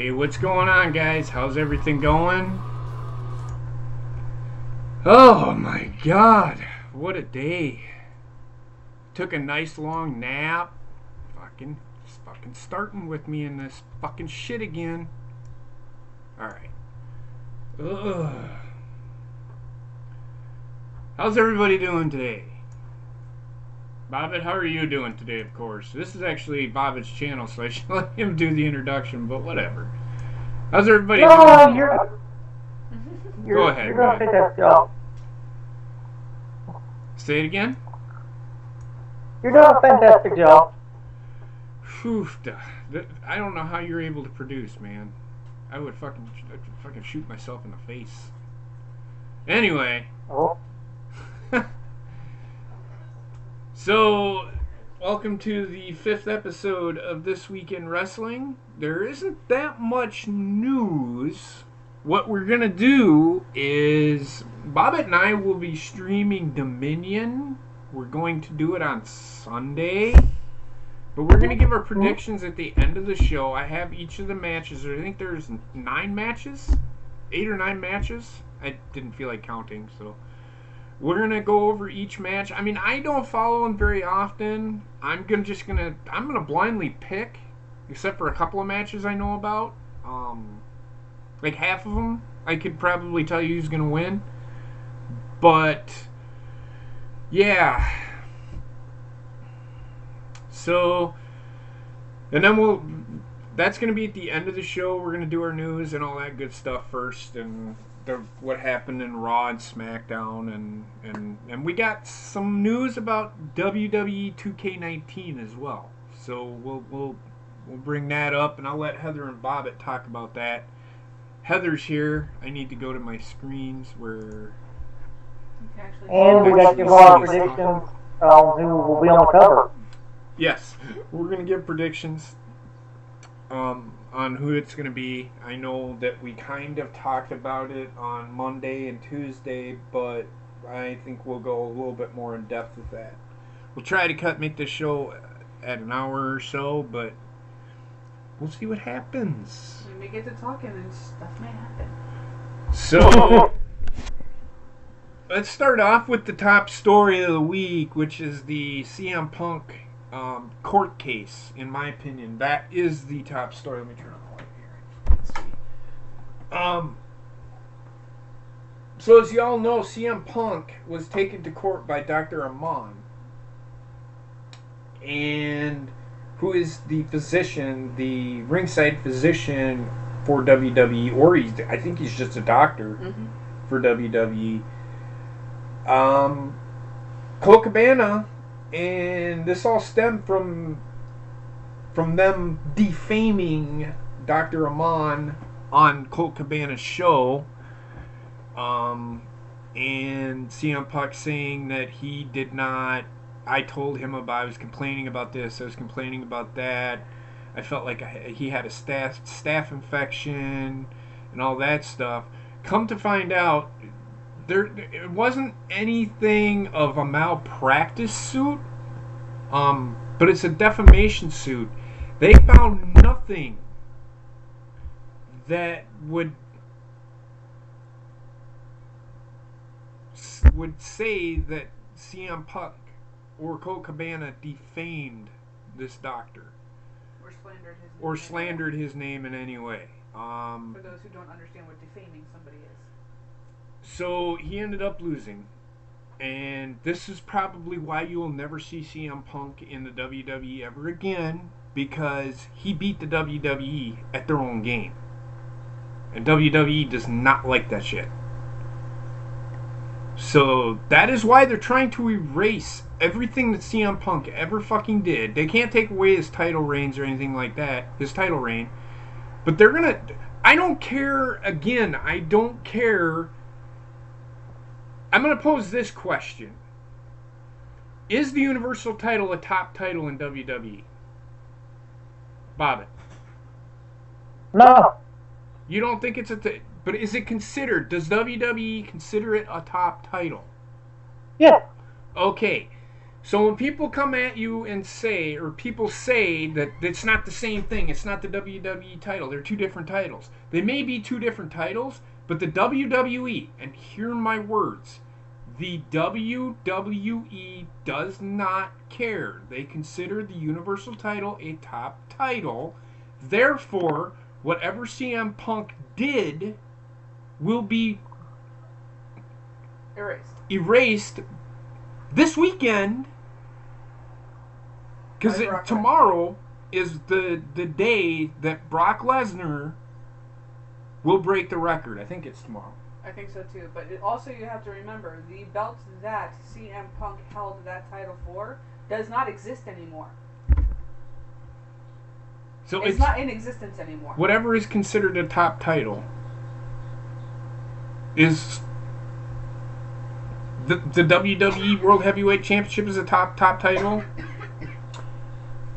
Hey, what's going on, guys? How's everything going? Oh my god, what a day. Took a nice long nap. Fucking starting with me in this fucking shit again. Alright. Ugh. How's everybody doing today? Bobbit, how are you doing today, of course? This is actually Bobbit's channel, so I should let him do the introduction, but whatever. How's everybody doing? Go ahead. You're doing a fantastic job. Say it again? You're doing a fantastic job. Whew, I don't know how you're able to produce, man. I'd fucking shoot myself in the face. Anyway. Oh. So, welcome to the 5th episode of This Week in Wrestling. There isn't that much news. What we're going to do is, Bobbit and I will be streaming Dominion. We're going to do it on Sunday. But we're going to give our predictions at the end of the show. I have each of the matches. I think there's 9 matches? 8 or 9 matches? I didn't feel like counting, so... We're going to go over each match. I mean, I don't follow them very often. I'm gonna blindly pick, except for a couple of matches I know about. Like half of them, I could probably tell you who's going to win. But, yeah. So, and then that's going to be at the end of the show. We're going to do our news and all that good stuff first, and what happened in Raw and Smackdown, and we got some news about WWE 2K19 as well. So we'll bring that up, and I'll let Heather and Bobbit talk about that. Heather's here. I need to go to my screens where. And we got to give our predictions on who will be on the cover. Yes, we're gonna give predictions. On who it's going to be. I know that we kind of talked about it on Monday and Tuesday, but I think we'll go a little bit more in depth with that. We'll try to make this show at an hour or so, but we'll see what happens. We may get to talking and stuff may happen. So, let's start off with the top story of the week, which is the CM Punk court case. In my opinion, that is the top story. Let me turn on the light here. Let's see. So as you all know, CM Punk was taken to court by Dr. Aman, and who is the physician, the ringside physician for WWE, or I think he's just a doctor for WWE. Colt Cabana. And this all stemmed from them defaming Dr. Aman on Colt Cabana's show. And CM Punk saying that he did not... I told him I was complaining about this, I was complaining about that. I felt like he had a staph infection and all that stuff. Come to find out, it wasn't anything of a malpractice suit, but it's a defamation suit. They found nothing that would say that CM Punk or Colt Cabana defamed this doctor or slandered his name in any way. For those who don't understand what defaming somebody is. So he ended up losing, and this is probably why you will never see CM Punk in the WWE ever again, because he beat the WWE at their own game, and WWE does not like that shit. So that is why they're trying to erase everything that CM Punk ever fucking did. They can't take away his title reigns or anything like that, his title reign, but they're gonna... I don't care, again, I don't care... I'm going to pose this question. Is the Universal title a top title in WWE? Bobbit. No. You don't think it's but is it considered? Does WWE consider it a top title? Yeah. Okay. So when people come at you and say, or people say that it's not the same thing, it's not the WWE title, they're two different titles. They may be two different titles, but the WWE, and hear my words, the WWE does not care. They consider the Universal title a top title. Therefore, whatever CM Punk did will be erased this weekend, because tomorrow is the day that Brock Lesnar will break the record. I think it's tomorrow. I think so too. But also you have to remember, the belt that CM Punk held that title for does not exist anymore. So it's not in existence anymore. Whatever is considered a top title is... The WWE World Heavyweight Championship is a top title.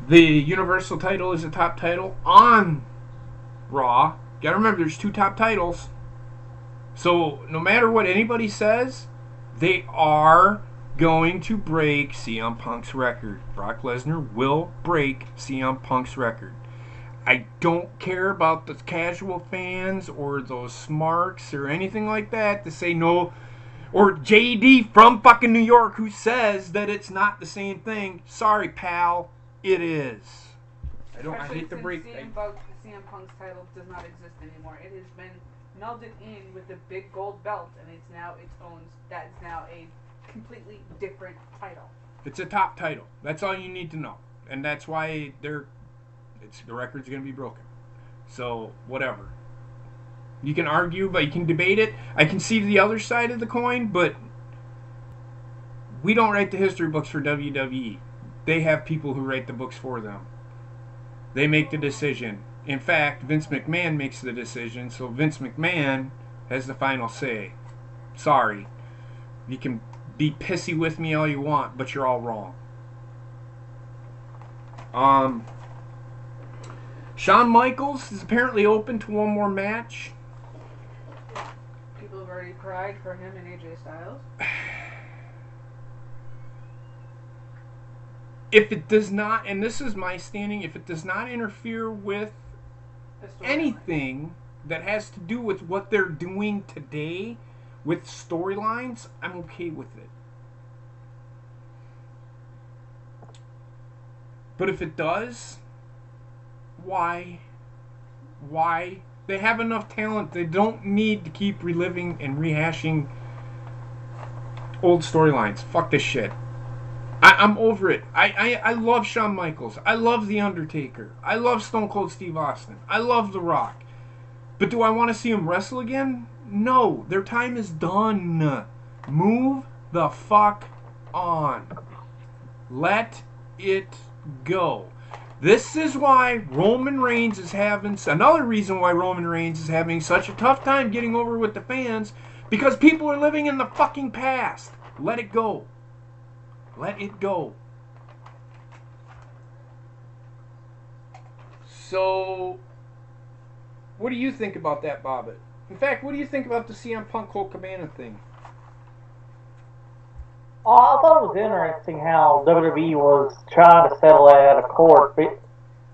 The Universal title is a top title on Raw. Gotta remember, there's two top titles. So no matter what anybody says, they are going to break CM Punk's record. Brock Lesnar will break CM Punk's record. I don't care about the casual fans or those smarks or anything like that to say no. Or JD from fucking New York who says that it's not the same thing. Sorry, pal. It is. I hate to break... CM Punk's title does not exist anymore. It has been melded in with the big gold belt, and it's now its own... That is now a completely different title. It's a top title. That's all you need to know. And that's why the record's going to be broken. So, whatever. You can argue, but you can debate it. I can see the other side of the coin, but we don't write the history books for WWE. They have people who write the books for them. They make the decision. In fact, Vince McMahon makes the decision, so Vince McMahon has the final say. Sorry. You can be pissy with me all you want, but you're all wrong. Shawn Michaels is apparently open to one more match. People have already cried for him and AJ Styles. If it does not, and this is my standing, if it does not interfere with anything that has to do with what they're doing today with storylines, I'm okay with it. But if it does, why? Why? They have enough talent. They don't need to keep reliving and rehashing old storylines. Fuck this shit. I'm over it. I love Shawn Michaels. I love The Undertaker. I love Stone Cold Steve Austin. I love The Rock. But do I want to see them wrestle again? No. Their time is done. Move the fuck on. Let it go. This is why Roman Reigns is having... Another reason why Roman Reigns is having such a tough time getting over with the fans, because people are living in the fucking past. Let it go. Let it go. So, what do you think about that, Bobbit? In fact, what do you think about the CM Punk Colt Cabana thing? I thought it was interesting how WWE was trying to settle it out of court,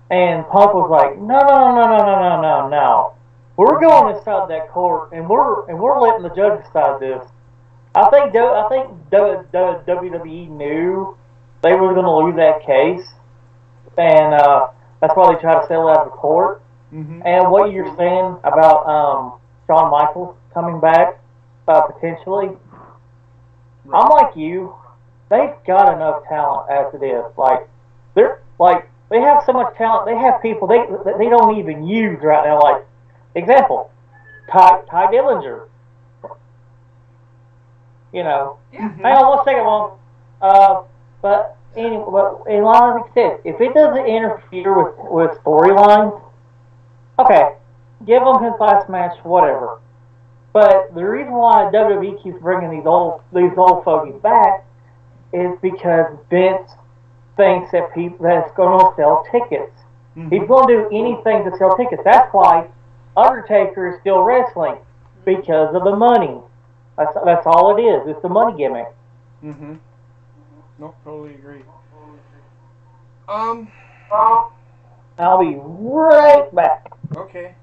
and Punk was like, no. We're going inside that court, and we're letting the judge decide this. I think WWE knew they were going to lose that case, and that's why they tried to settle out of court. Mm-hmm. And what you're saying about Shawn Michaels coming back potentially, right. I'm like you. They've got enough talent as it is. They have so much talent. They have people they don't even use right now. Like example, Ty Dillinger. You know, yeah. Hang on 1 second, Mom. But anyway, like I said, if it doesn't interfere with storylines, okay, give him his last match, whatever. But the reason why WWE keeps bringing these old fogies back is because Vince thinks that's going to sell tickets. Mm-hmm. He's going to do anything to sell tickets. That's why Undertaker is still wrestling, because of the money. That's all it is. It's the money gimmick. Mm-hmm. Nope, totally agree. I'll be right back. Okay.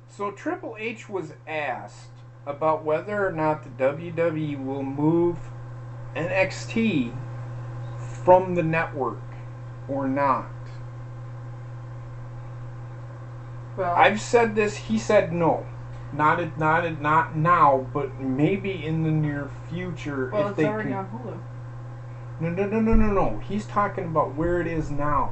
So Triple H was asked about whether or not the WWE will move NXT from the network or not. Well, I've said this. He said no, not now, but maybe in the near future. well, if it's they already can. on Hulu. No. He's talking about where it is now.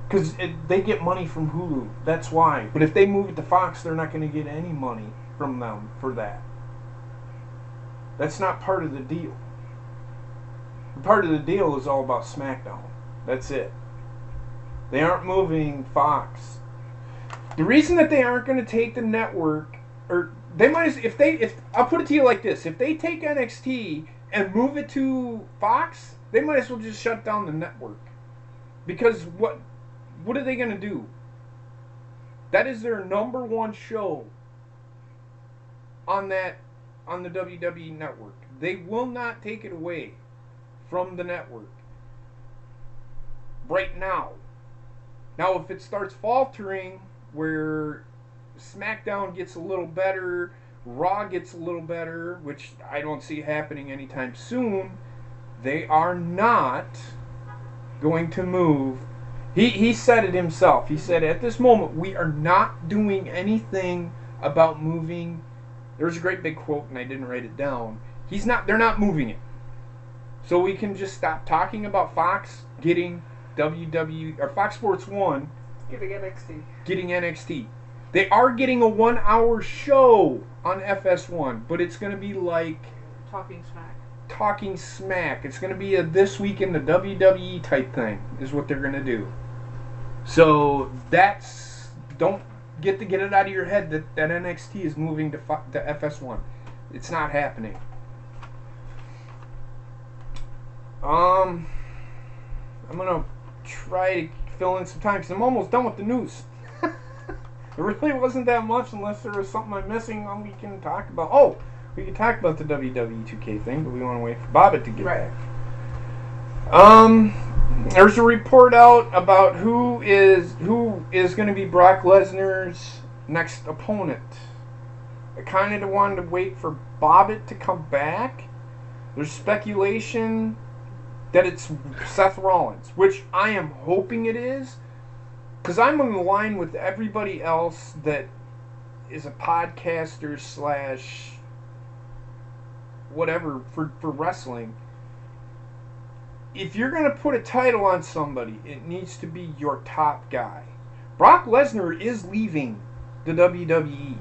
Because they get money from Hulu. That's why. But if they move it to Fox, they're not going to get any money from them for that. That's not part of the deal. Part of the deal is all about Smackdown. That's it. They aren't moving Fox. The reason that they aren't going to take the network, or they might, if I'll put it to you like this: if they take NXT and move it to Fox, they might as well just shut down the network. Because what are they going to do? That is their number one show on the WWE network. They will not take it away from the network right now. Now, if it starts faltering, where SmackDown gets a little better, Raw gets a little better, which I don't see happening anytime soon, they are not going to move. He said it himself. He said, at this moment, we are not doing anything about moving. There's a great big quote, and I didn't write it down. They're not moving it. So we can just stop talking about Fox getting WWE, or Fox Sports 1 getting NXT. They are getting a 1-hour show on FS1, but it's going to be like Talking Smack. It's going to be a This Week in the WWE type thing, is what they're going to do. So don't get it out of your head that NXT is moving to FS1. It's not happening. I'm going to try to fill in some time because I'm almost done with the news. It really wasn't that much unless there was something I'm missing we can talk about. Oh, we can talk about the WWE 2K thing, but we want to wait for Bobbitt to get back. There's a report out about who is going to be Brock Lesnar's next opponent. I kind of wanted to wait for Bobbitt to come back. There's speculation that it's Seth Rollins, which I am hoping it is, because I'm on the line with everybody else that is a podcaster / whatever for wrestling. If you're going to put a title on somebody, it needs to be your top guy. Brock Lesnar is leaving the WWE.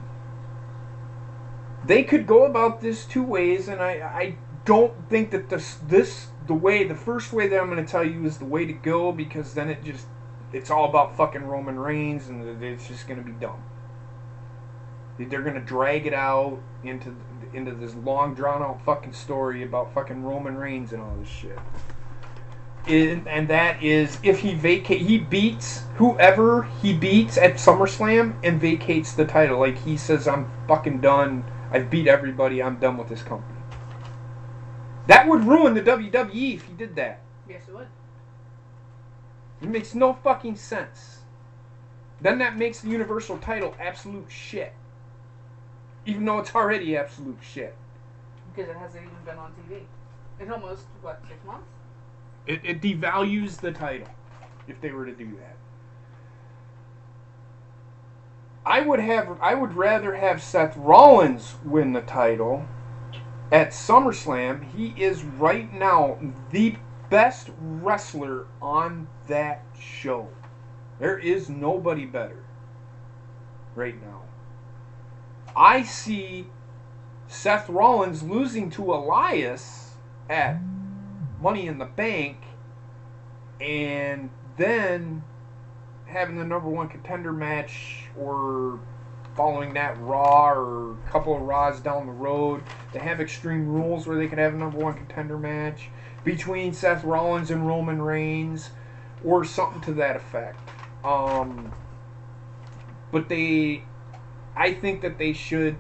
They could go about this two ways, and I don't think that the first way that I'm going to tell you is the way to go, because then it's all about fucking Roman Reigns, and it's just going to be dumb. They're going to drag it out into this long, drawn-out fucking story about fucking Roman Reigns and all this shit. And that is, if he beats whoever he beats at SummerSlam and vacates the title. Like, he says, I'm fucking done. I've beat everybody. I'm done with this company. That would ruin the WWE if he did that. Yes, it would. It makes no fucking sense. Then that makes the Universal title absolute shit. Even though it's already absolute shit. Because it hasn't even been on TV. In almost, 6 months? It devalues the title if they were to do that. I would rather have Seth Rollins win the title at SummerSlam. He is right now the best wrestler on that show. There is nobody better right now. I see Seth Rollins losing to Elias at Money in the Bank, and then having the number one contender match, or following that Raw, or a couple of Raws down the road. They have Extreme Rules where they could have a number one contender match between Seth Rollins and Roman Reigns, or something to that effect. But I think that they should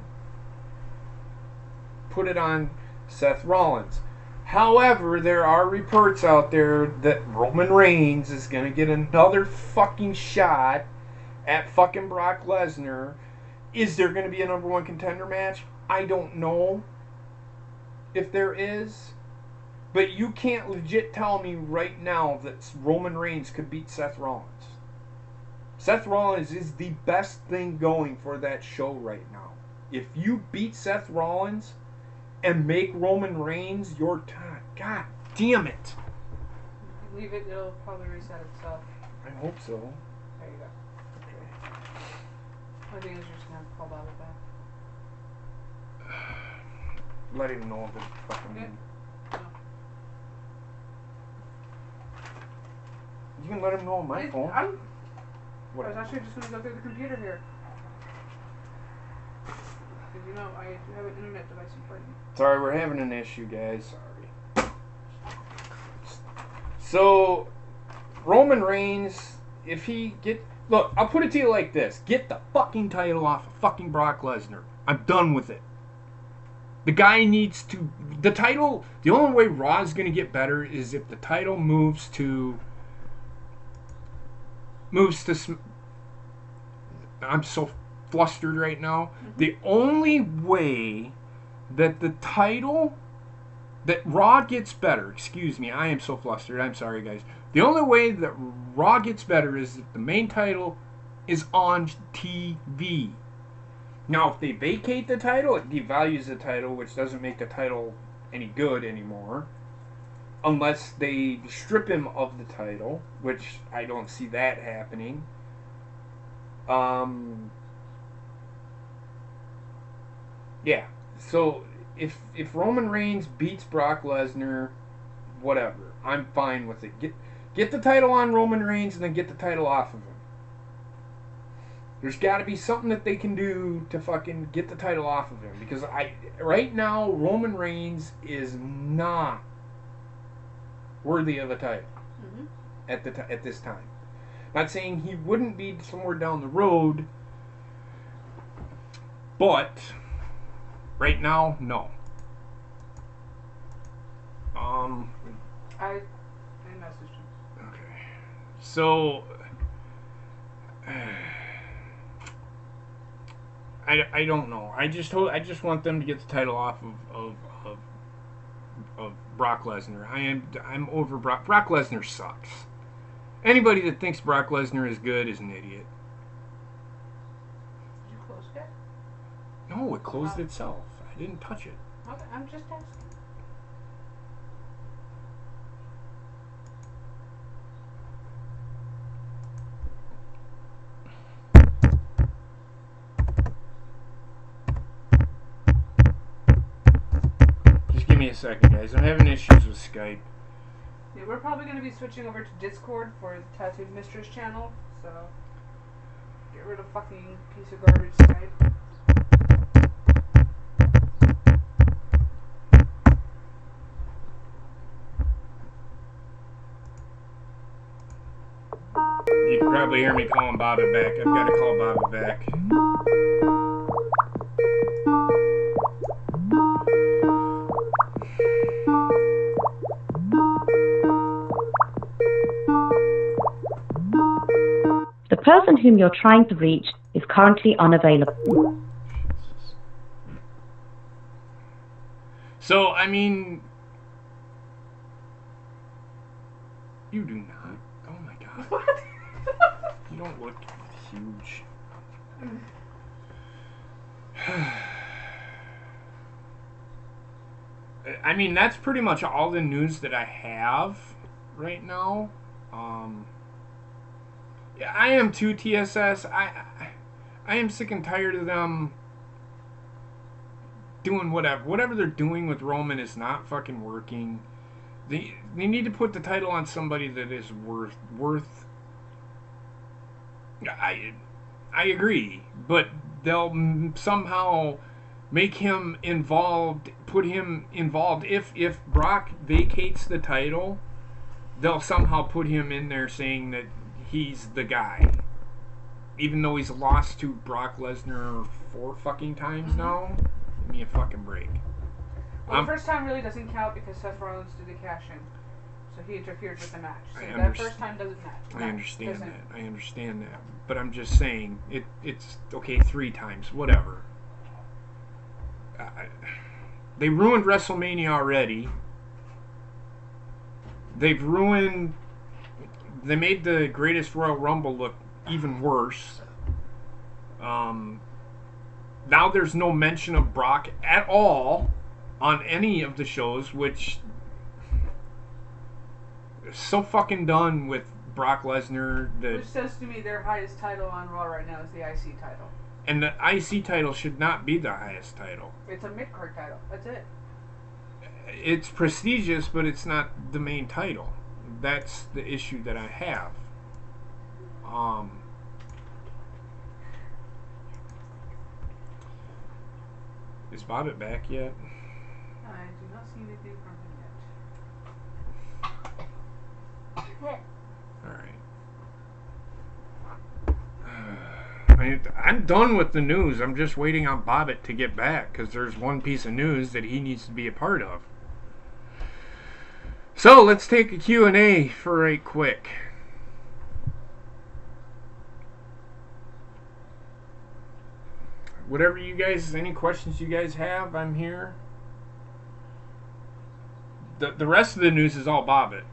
put it on Seth Rollins. However, there are reports out there that Roman Reigns is going to get another fucking shot at fucking Brock Lesnar. Is there going to be a number one contender match? I don't know if there is. But you can't legit tell me right now that Roman Reigns could beat Seth Rollins. Seth Rollins is the best thing going for that show right now. If you beat Seth Rollins and make Roman Reigns your time, god damn it. Leave it, it'll probably reset itself. I hope so. There you go. Okay. I think it's just gonna have to call Bobby back. Let him know that fucking... Okay. You can let him know on my phone. I What? was actually just going to go through the computer here. Because you know, I do have an internet device in front of me. Sorry, we're having an issue, guys. Sorry. So, Roman Reigns, if he get... Look, I'll put it to you like this. Get the fucking title off of fucking Brock Lesnar. I'm done with it. The guy needs to... The title... The only way Raw is going to get better is if the title moves to... I'm so flustered right now. Mm-hmm. The only way that the title, that Raw gets better, excuse me, I am so flustered, I'm sorry guys. The only way that Raw gets better is if the main title is on TV. Now, if they vacate the title, it devalues the title, which doesn't make the title any good anymore. Unless they strip him of the title, which I don't see that happening. Yeah. So if Roman Reigns beats Brock Lesnar, whatever, I'm fine with it. Get the title on Roman Reigns and then get the title off of him. There's got to be something that they can do to fucking get the title off of him, because right now Roman Reigns is not worthy of a title at this time. Not saying he wouldn't be somewhere down the road, but right now, no. I messaged him. Okay. So I don't know. I just want them to get the title off of Brock Lesnar. I'm over Brock. Brock Lesnar sucks. Anybody that thinks Brock Lesnar is good is an idiot. Did you close it? No, it closed itself. I didn't touch it. Okay, I'm just asking. Just give me a second, guys. I'm having issues with Skype. Yeah, we're probably going to be switching over to Discord for the Tattooed Mistress channel, so get rid of fucking piece of garbage Skype. You can probably hear me calling Bobby back. I've got to call Bobby back. The person whom you're trying to reach is currently unavailable. So, I mean, you do not. Oh my god. What? You don't look huge. I mean, that's pretty much all the news that I have right now. Yeah, I am too, TSS. I am sick and tired of them doing whatever they're doing with Roman is not fucking working. They need to put the title on somebody that is worth. I agree, but they'll somehow make him involved, put him involved. If Brock vacates the title, they'll somehow put him in there saying that he's the guy, even though he's lost to Brock Lesnar 4 fucking times now. Give me a fucking break. Well, the first time really doesn't count because Seth Rollins did the cash-in. So he interfered with the match. So that first time doesn't match. I understand that. I understand that. But I'm just saying, it's okay 3 times, whatever. They ruined WrestleMania already. They made the Greatest Royal Rumble look even worse. Now there's no mention of Brock at all on any of the shows, which is so fucking done with Brock Lesnar. Which says to me their highest title on Raw right now is the IC title. And the IC title should not be the highest title. It's a mid-card title. That's it. It's prestigious, but it's not the main title. That's the issue that I have. Is Bobbitt back yet? I do not see anything from him yet. Alright. I'm done with the news. I'm just waiting on Bobbitt to get back because there's one piece of news that he needs to be a part of. So let's take a Q&A for right quick. Whatever you guys, any questions you guys have, I'm here. The rest of the news is all Bobbitt.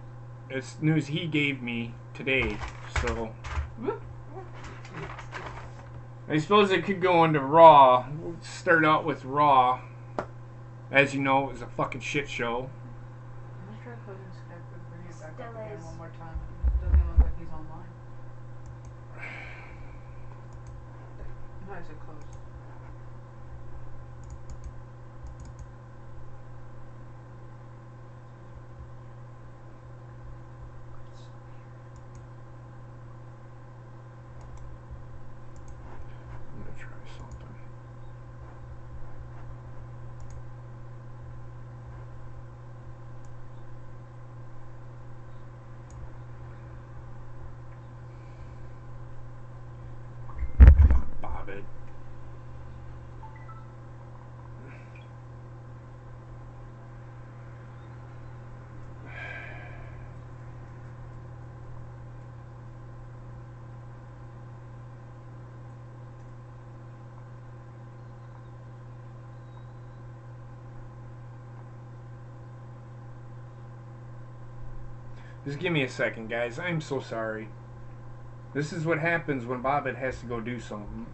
It's news he gave me today, so I suppose it could go into Raw. We'll start out with Raw. As you know, it was a fucking shit show. I'm not sure if Hogan's Skype would bring it back up again one more time. It doesn't look like he's online. No, I said close. I'm gonna try something. Bobbitt. Just give me a second, guys. I'm so sorry. This is what happens when Bobbitt has to go do something.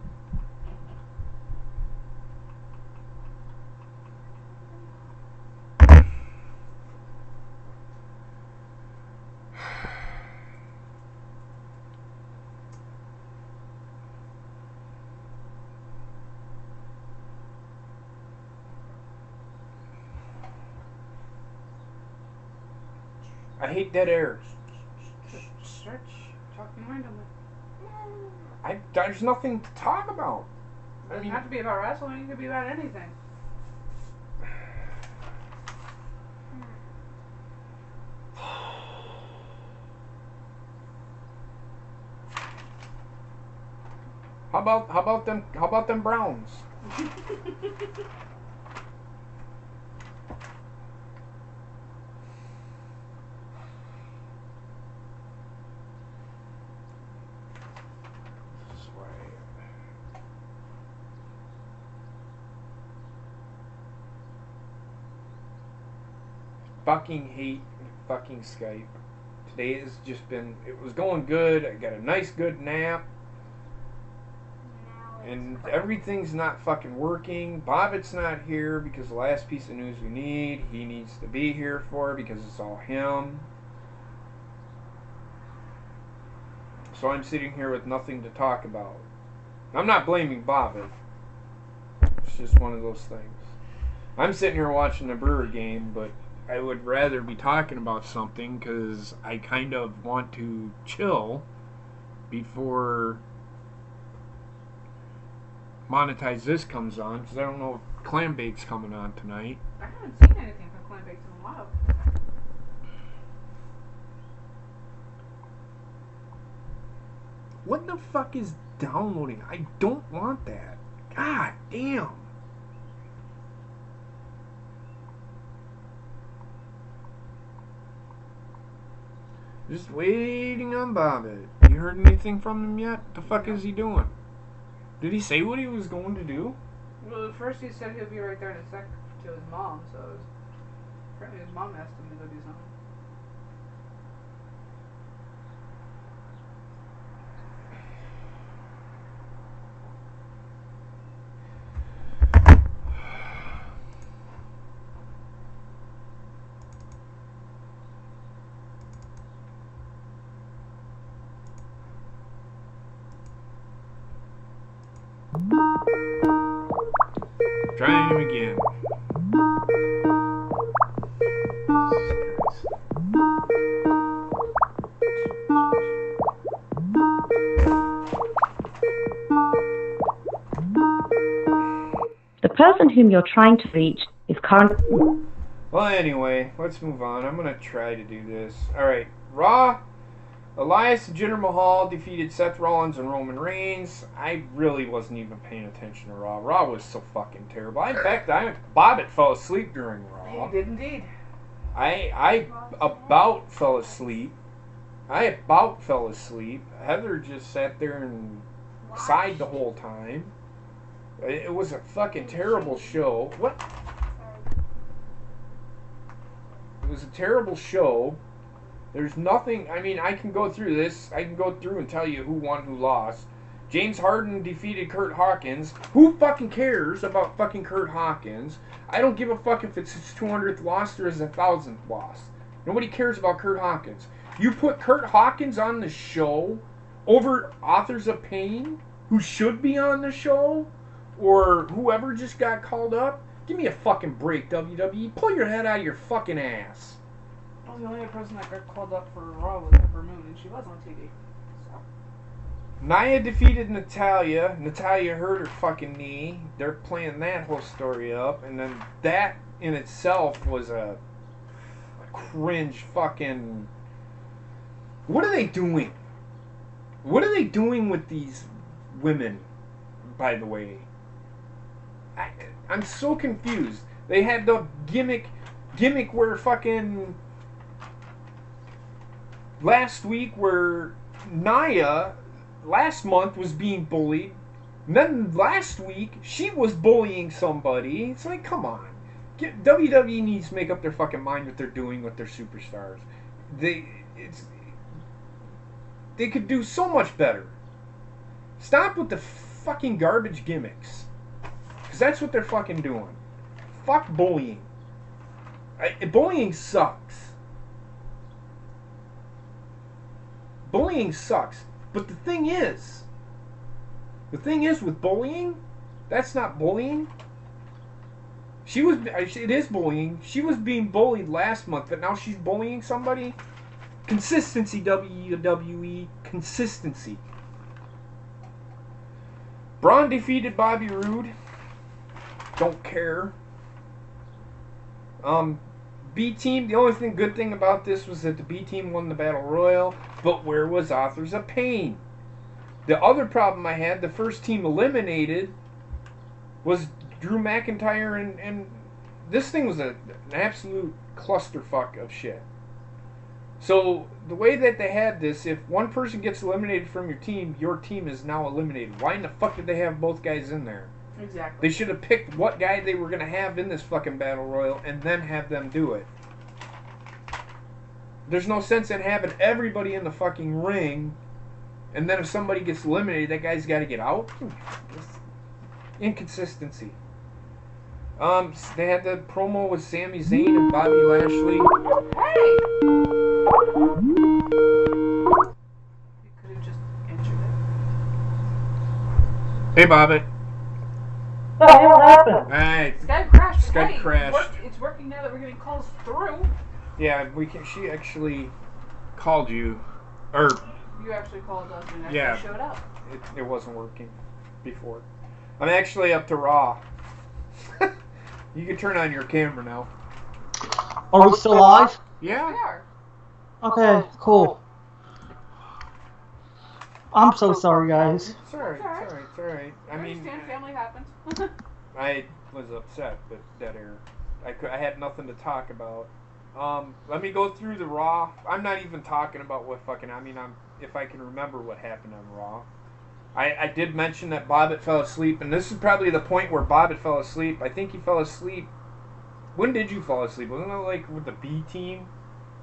I hate dead air. Just search. Talking randomly. There's nothing to talk about. It doesn't have to be about wrestling. It could be about anything. How about them Browns? Fucking hate fucking Skype. Today has just been, it was going good. I got a nice good nap. And everything's not fucking working. Bobbitt's not here because the last piece of news we need, he needs to be here for because it's all him. So I'm sitting here with nothing to talk about. I'm not blaming Bobbitt. It's just one of those things. I'm sitting here watching the Brewer game, but I would rather be talking about something because I kind of want to chill before Monetize This comes on, because I don't know if Clam Bake's coming on tonight. I haven't seen anything from Clam Baked in a while. What the fuck is downloading? I don't want that. God damn. Just waiting on Bobby. You heard anything from him yet? The fuck is he doing? Did he say what he was going to do? Well, at first he said he'll be right there in a sec to his mom, so apparently his mom asked him to go do something. Trying him again. The person whom you're trying to reach is currently... Well, anyway, let's move on. I'm gonna try to do this. Alright, Raw. Elias and Jinder Mahal defeated Seth Rollins and Roman Reigns. I really wasn't even paying attention to Raw. Raw was so fucking terrible. In fact, Bobbitt fell asleep during Raw. He did indeed. I about fell asleep. Heather just sat there and sighed the whole time. It was a fucking terrible show. What? It was a terrible show. There's nothing, I mean, I can go through this. I can go through and tell you who won, who lost. James Harden defeated Kurt Hawkins. Who fucking cares about fucking Kurt Hawkins? I don't give a fuck if it's his 200th loss or his 1,000th loss. Nobody cares about Kurt Hawkins. You put Kurt Hawkins on the show over Authors of Pain, who should be on the show, or whoever just got called up? Give me a fucking break, WWE. Pull your head out of your fucking ass. Well, the only other person that got called up for Raw was Ember Moon, and she was on TV. So. Nia defeated Natalya. Natalya hurt her fucking knee. They're playing that whole story up. And then that in itself was a cringe fucking... What are they doing? What are they doing with these women, by the way? I'm so confused. They had the gimmick where fucking... Last week where Nia last month was being bullied, and then last week she was bullying somebody. It's like, come on. WWE needs to make up their fucking mind what they're doing with their superstars. They could do so much better. Stop with the fucking garbage gimmicks. Because that's what they're fucking doing. Fuck bullying. Bullying sucks. Bullying sucks. But the thing is with bullying, that's not bullying. It is bullying. She was being bullied last month, but now she's bullying somebody. Consistency, WWE. Consistency. Braun defeated Bobby Roode. Don't care. B Team, the only good thing about this was that the B Team won the Battle Royal, but where was Authors of Pain? The other problem I had, the first team eliminated, was Drew McIntyre, and this thing was an absolute clusterfuck of shit. So, the way that they had this, if one person gets eliminated from your team is now eliminated. Why in the fuck did they have both guys in there? Exactly. They should have picked what guy they were going to have in this fucking Battle Royal and then have them do it. There's no sense in having everybody in the fucking ring, and then if somebody gets eliminated, that guy's got to get out. Inconsistency. They had the promo with Sami Zayn and Bobby Lashley. Hey! You could have just entered it. Hey, Bobbitt. What the hell happened? Alright. Skype crashed. Skype Hey, crashed. It's working now that we're getting calls through. Yeah, she actually called you. Or, You actually called us and actually Yeah. showed up. it wasn't working before. I'm actually up to Raw. You can turn on your camera now. Are we still live? Yeah? We are. Okay, cool. I'm so sorry, guys. It's alright, it's alright, it's alright. I mean, understand family happens. I was upset with that error. I had nothing to talk about. Let me go through the Raw. I'm not even talking about what fucking. If I can remember what happened on Raw. I did mention that Bobbitt fell asleep, and this is probably the point where Bobbitt fell asleep. I think he fell asleep. When did you fall asleep? Wasn't it like with the B team,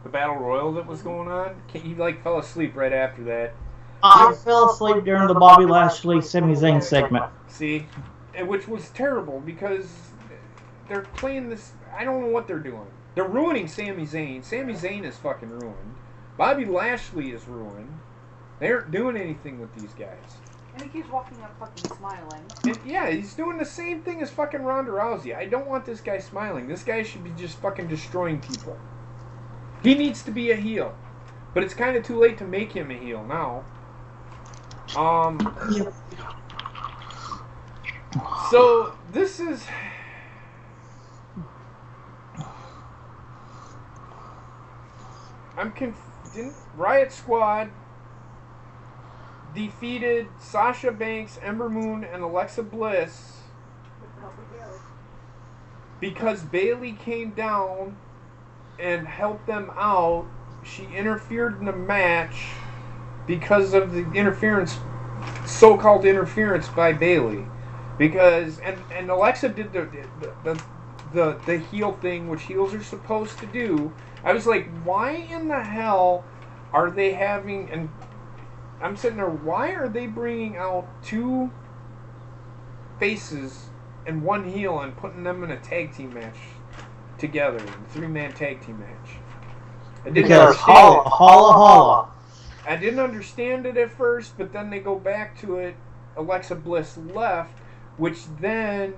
the Battle Royal that was going on? He like fell asleep right after that. I fell asleep during the Bobby Lashley Sami Zayn segment. See, which was terrible because they're playing this. I don't know what they're doing. They're ruining Sami Zayn. Sami Zayn is fucking ruined. Bobby Lashley is ruined. They aren't doing anything with these guys. And he keeps walking out fucking smiling. And yeah, he's doing the same thing as fucking Ronda Rousey. I don't want this guy smiling. This guy should be just fucking destroying people. He needs to be a heel. But it's kind of too late to make him a heel now. So, this is... Riot Squad defeated Sasha Banks, Ember Moon, and Alexa Bliss because Bayley came down and helped them out. She interfered in the match because of the interference, so-called interference by Bayley. Because and Alexa did the heel thing, which heels are supposed to do. I was like, why in the hell are they having... And I'm sitting there, why are they bringing out two faces and one heel and putting them in a tag team match together, a 3-man tag team match? I didn't understand it. Holla. I didn't understand it at first, but then they go back to it. Alexa Bliss left, which then...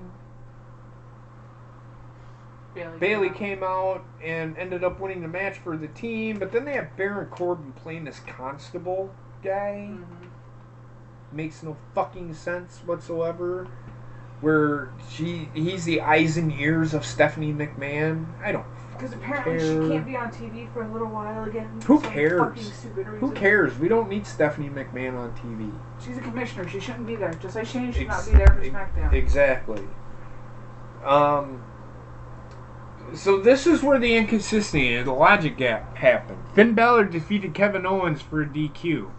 Bayley came out and ended up winning the match for the team, but then they have Baron Corbin playing this constable guy. Mm-hmm. Makes no fucking sense whatsoever. Where he's the eyes and ears of Stephanie McMahon. I don't. Because apparently she can't be on TV for a little while again. Who cares? Who cares? We don't need Stephanie McMahon on TV. She's a commissioner. She shouldn't be there. Just like Shane should not be there for SmackDown. Exactly. So this is where the inconsistency and the logic gap happened. Finn Balor defeated Kevin Owens for a DQ.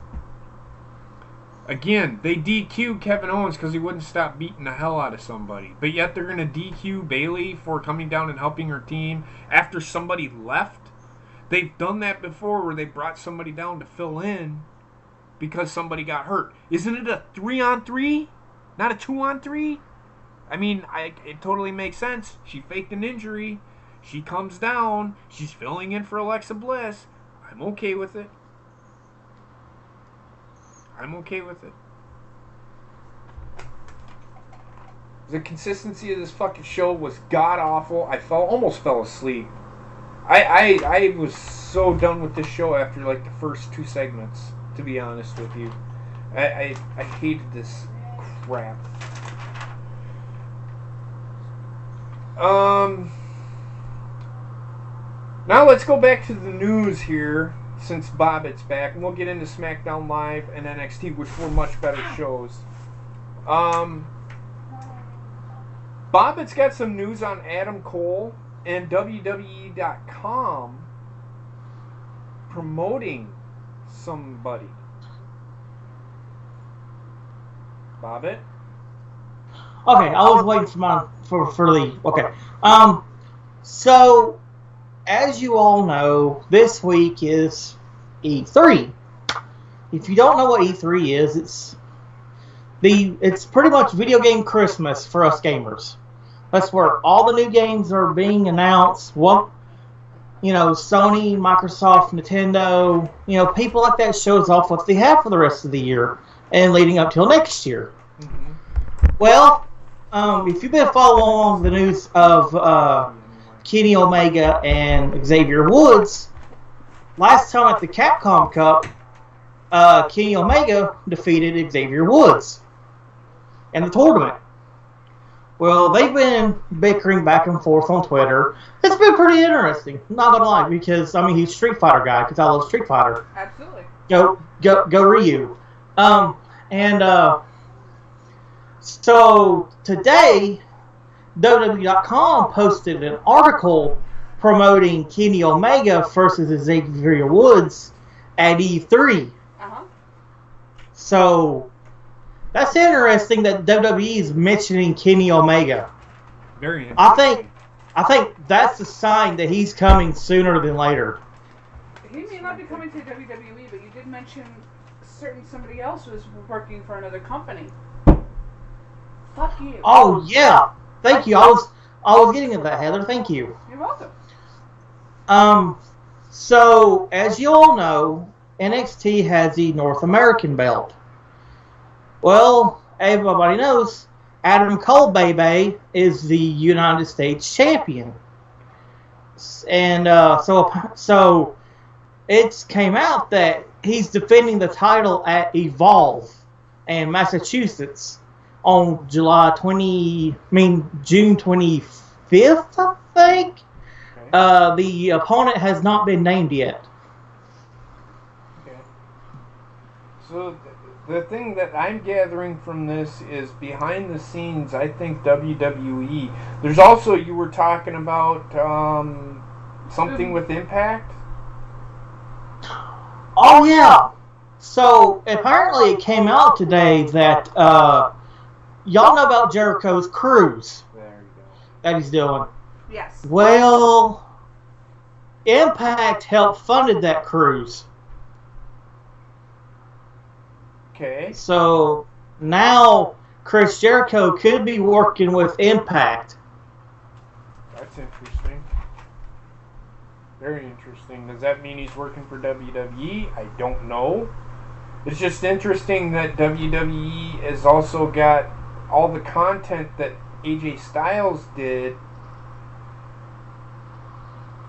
Again, they DQ Kevin Owens because he wouldn't stop beating the hell out of somebody. But yet they're going to DQ Bayley for coming down and helping her team after somebody left. They've done that before where they brought somebody down to fill in because somebody got hurt. Isn't it a 3-on-3? Not a 2-on-3? I mean, it totally makes sense. She faked an injury. She comes down. She's filling in for Alexa Bliss. I'm okay with it. The consistency of this fucking show was god-awful. I almost fell asleep. I was so done with this show after like the first 2 segments, to be honest with you. I hated this crap. Now let's go back to the news here, since Bobbitt's back, and we'll get into Smackdown Live and NXT, which were much better shows. Bobbitt's got some news on Adam Cole and WWE.com promoting somebody. Bobbitt? Okay, I was waiting for the... Okay. So, as you all know, this week is E3. If you don't know what E3 is, it's pretty much video game Christmas for us gamers. That's where all the new games are being announced. What, Sony, Microsoft, Nintendo, people like that shows off what they have for the rest of the year and leading up till next year. Mm-hmm. Well, if you've been following along the news of Kenny Omega and Xavier Woods, last time at the Capcom Cup, Kenny Omega defeated Xavier Woods in the tournament. Well, they've been bickering back and forth on Twitter. It's been pretty interesting, not gonna lie, because he's a Street Fighter guy, because I love Street Fighter. Absolutely. Go Ryu. So today, WWE.com posted an article promoting Kenny Omega versus Xavier Woods at E3. So that's interesting that WWE is mentioning Kenny Omega. Very interesting. I think that's a sign that he's coming sooner than later. He may not be coming to WWE, but you did mention somebody else was working for another company. Fuck you. Oh yeah, thank you. I was getting at that, Heather. Thank you. You're welcome. So as you all know, NXT has the North American belt. Well, everybody knows Adam Cole, baby, is the United States champion, and so it came out that he's defending the title at Evolve in Massachusetts on June 25th, I think. Okay. The opponent has not been named yet. Okay. So the thing that I'm gathering from this is behind the scenes, I think WWE. There's also, you were talking about something with Impact. Oh yeah. So apparently it came out today that y'all know about Jericho's cruise There you go. that he's doing. Yes. Well, Impact helped funded that cruise. Okay. So now Chris Jericho could be working with Impact. That's interesting. Very interesting. Does that mean he's working for WWE? I don't know. It's just interesting that WWE has also got all the content that AJ Styles did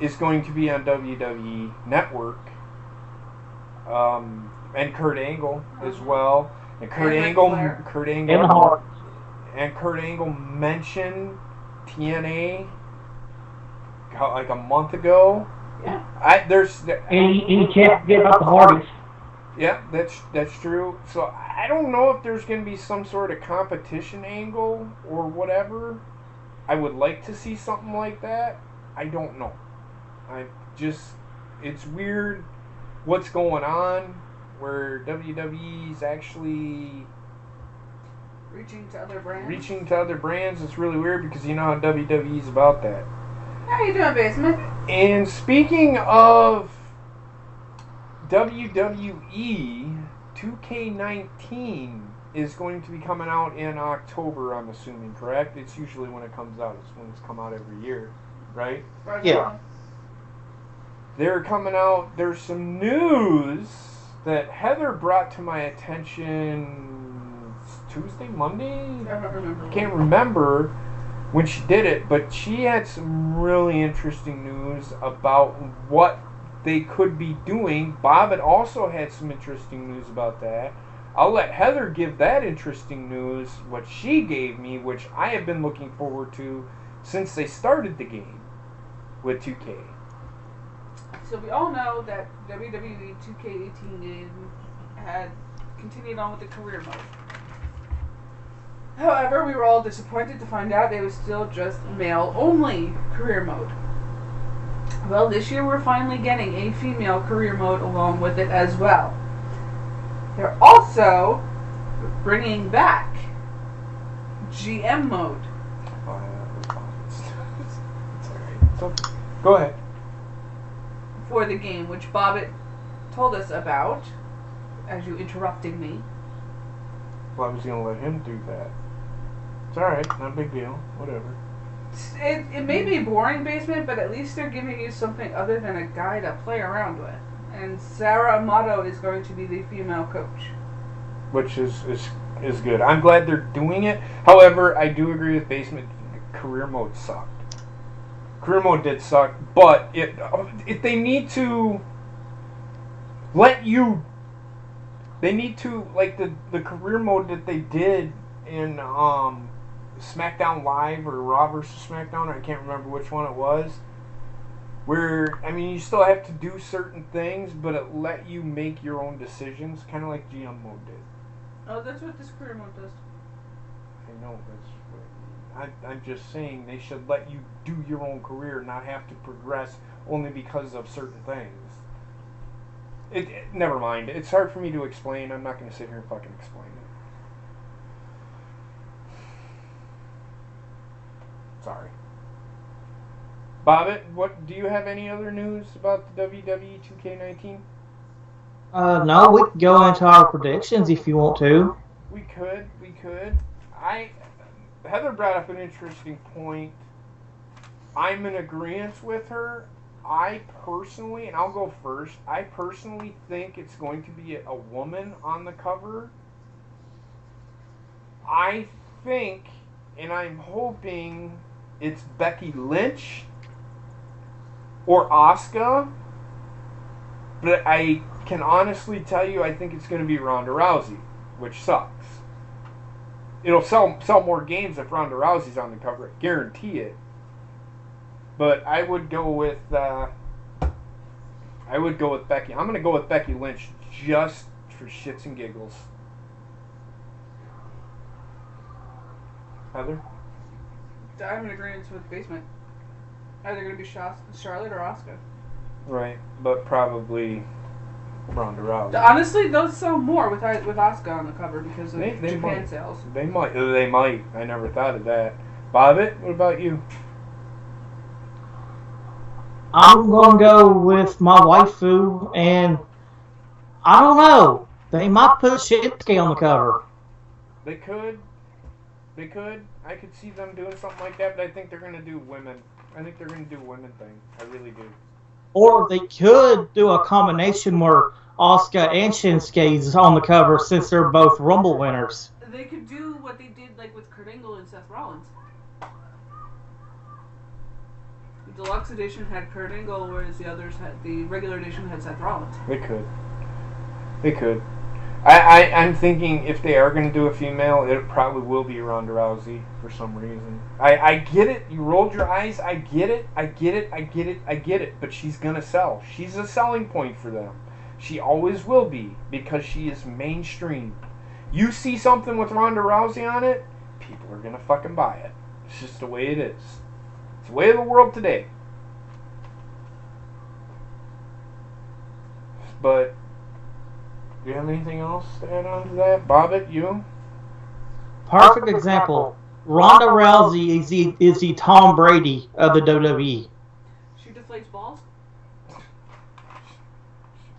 is going to be on WWE Network. And Kurt Angle as well. And Kurt Angle mentioned TNA like a month ago. Yeah. And you can't forget about the Hardys. Yeah, that's true. So I don't know if there's going to be some sort of competition angle or whatever. I would like to see something like that. I don't know. It's weird what's going on where WWE's actually Reaching to other brands. It's really weird because you know how WWE's about that. How you doing, Basement? And speaking of WWE, 2K19 is going to be coming out in October, I'm assuming, correct? It's usually when it comes out. It's when it's come out every year, right? Yeah. They're coming out. There's some news that Heather brought to my attention Tuesday, Monday? I don't remember. Can't remember when she did it, but she had some really interesting news about what they could be doing. Bob had also had some interesting news about that. I'll let Heather give that interesting news, what she gave me, which I have been looking forward to since they started the game with 2K. So we all know that WWE 2K18 game had continued on with the career mode. However, we were all disappointed to find out it was still just male-only career mode. Well, this year we're finally getting a female career mode along with it as well. They're also bringing back GM mode. It's alright. Go ahead. For the game, which Bobbitt told us about, as you interrupted me. Well, I was going to let him do that. It's alright, not a big deal. Whatever. It may be boring, Basement, but at least they're giving you something other than a guy to play around with. And Sarah Amato is going to be the female coach. Which is good. I'm glad they're doing it. However, I do agree with Basement. Career mode sucked. Career mode did suck, but if they need to let you, they need to, like the career mode that they did in Smackdown Live or Raw vs. Smackdown, I can't remember which one it was, where, I mean, you still have to do certain things, but it let you make your own decisions, kind of like GM mode did. Oh, that's what this career mode does. I know, that's what, I'm just saying they should let you do your own career, not have to progress only because of certain things. Never mind. It's hard for me to explain. I'm not going to sit here and fucking explain it. Sorry. Bobbit, what do you have any other news about the WWE 2K19? No, we can go into our predictions if you want to. We could. Heather brought up an interesting point. I'm in agreement with her. I personally, and I'll go first, I personally think it's going to be a woman on the cover. I think, and I'm hoping, it's Becky Lynch or Asuka. But I can honestly tell you, I think it's going to be Ronda Rousey, which sucks. It'll sell more games if Ronda Rousey's on the cover. I guarantee it. But I would go with Becky. I'm going to go with Becky Lynch just for shits and giggles. Heather? I'm in agreement with Basement. Either going to be Charlotte or Asuka. Right, but probably Ronda Rousey. Honestly, those sell more with Asuka on the cover because of Japan might. sales. They might. I never thought of that. Bobbit, what about you? I'm going to go with my waifu, and I don't know. They might put Shinsuke on the cover. They could. I could see them doing something like that, but I think they're going to do women. I think they're going to do a women thing. I really do. Or they could do a combination where Asuka and Shinsuke's on the cover since they're both Rumble winners. They could do what they did like with Kurt Angle and Seth Rollins. The deluxe edition had Kurt Angle, whereas the regular edition had Seth Rollins. They could. I'm thinking if they are going to do a female, it probably will be Ronda Rousey for some reason. I get it. You rolled your eyes. I get it. But she's going to sell. She's a selling point for them. She always will be because she is mainstream. You see something with Ronda Rousey on it, people are going to fucking buy it. It's just the way it is. It's the way of the world today. But do you have anything else to add on to that? Bobbit, you? Perfect example. Ronda Rousey is the Tom Brady of the WWE. She deflates balls?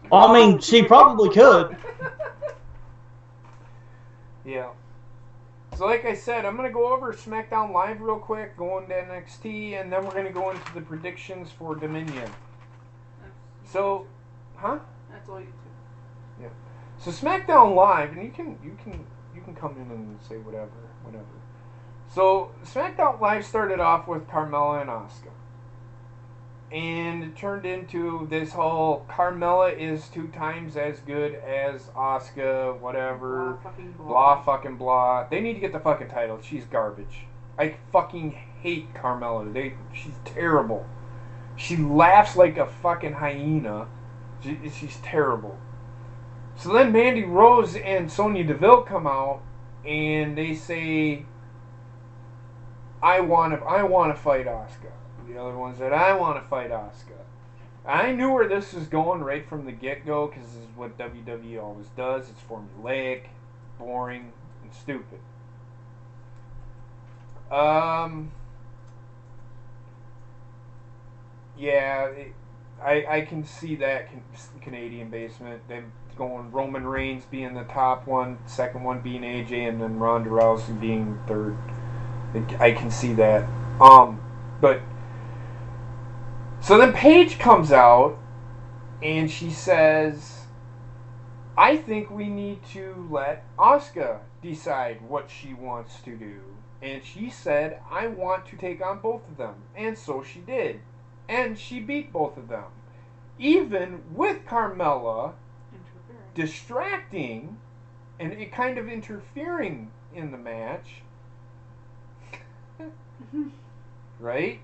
I mean, she probably could. Yeah. So like I said, I'm going to go over Smackdown Live real quick, go into NXT, and then we're going to go into the predictions for Dominion. So, huh? That's all you do. Yeah. So Smackdown Live, and you can come in and say whatever. So Smackdown Live started off with Carmella and Asuka. And it turned into this whole Carmella is 2 times as good as Asuka, whatever, blah fucking blah. They need to get the fucking title. She's garbage. I fucking hate Carmella. She's terrible. She laughs like a fucking hyena. She's terrible. So then Mandy Rose and Sonya Deville come out and they say, I want to fight Asuka. The other one said, I want to fight Asuka. I knew where this was going right from the get-go because this is what WWE always does. It's formulaic, boring, and stupid. Yeah, I can see that Canadian basement. Them going Roman Reigns being the top one, second one being AJ, and then Ronda Rousey being third. I can see that. But so then Paige comes out and she says, I think we need to let Asuka decide what she wants to do. And she said, I want to take on both of them. And so she did. And she beat both of them. Even with Carmella distracting and it kind of interfering in the match. Right?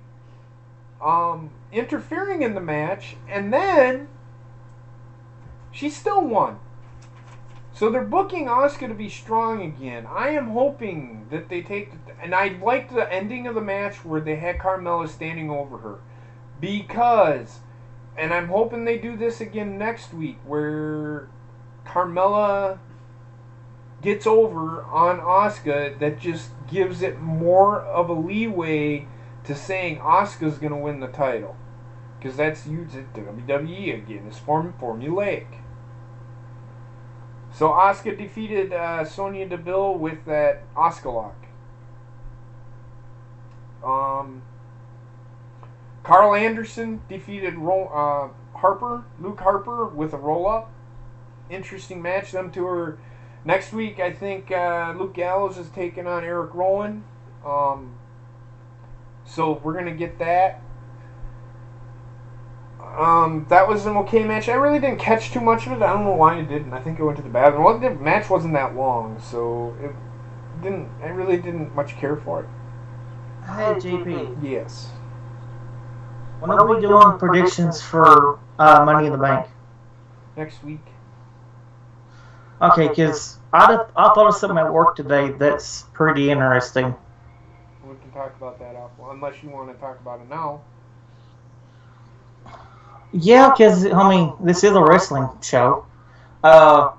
Interfering in the match, and then she still won. So they're booking Asuka to be strong again. I am hoping that they take... And I liked the ending of the match where they had Carmella standing over her. Because... And I'm hoping they do this again next week, where Carmella gets over on Asuka. That just gives it more of a leeway to saying Asuka's going to win the title. Because that's used at WWE again. It's formulaic. So Asuka defeated Sonya Deville with that Asuka lock. Carl Anderson defeated Luke Harper with a roll-up. Interesting match. Them two are next week. I think Luke Gallows is taking on Eric Rowan. So we're gonna get that. That was an okay match. I really didn't catch too much of it. I don't know why I didn't. I think I went to the bathroom. Well, the match wasn't that long, so it didn't. I really didn't much care for it. Hey, JP. Yes. When are we doing predictions for Money in the Bank? Next week. Okay, because I thought of something at work today that's pretty interesting. We can talk about that unless you want to talk about it now. Yeah, because, I mean, this is a wrestling show. I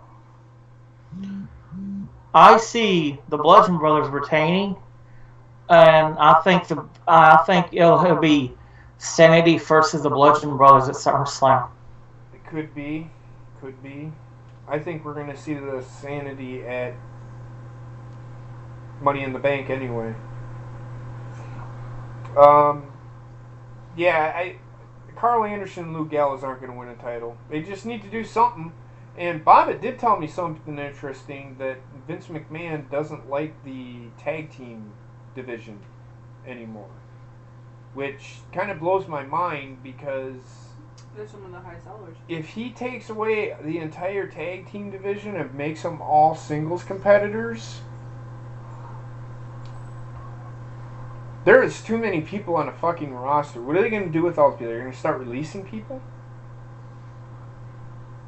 see the Bludgeon Brothers retaining, and I think it'll be Sanity versus the Bludgeon Brothers at SummerSlam. It could be. I think we're going to see the Sanity at Money in the Bank anyway. Carl Anderson and Luke Gallows aren't going to win a title. They just need to do something. And Bobbitt did tell me something interesting, that Vince McMahon doesn't like the tag team division anymore. Which kind of blows my mind, because They're some of the high sellers. if he takes away the entire tag team division and makes them all singles competitors, there is too many people on a fucking roster. What are they going to do with all these people? They're going to start releasing people?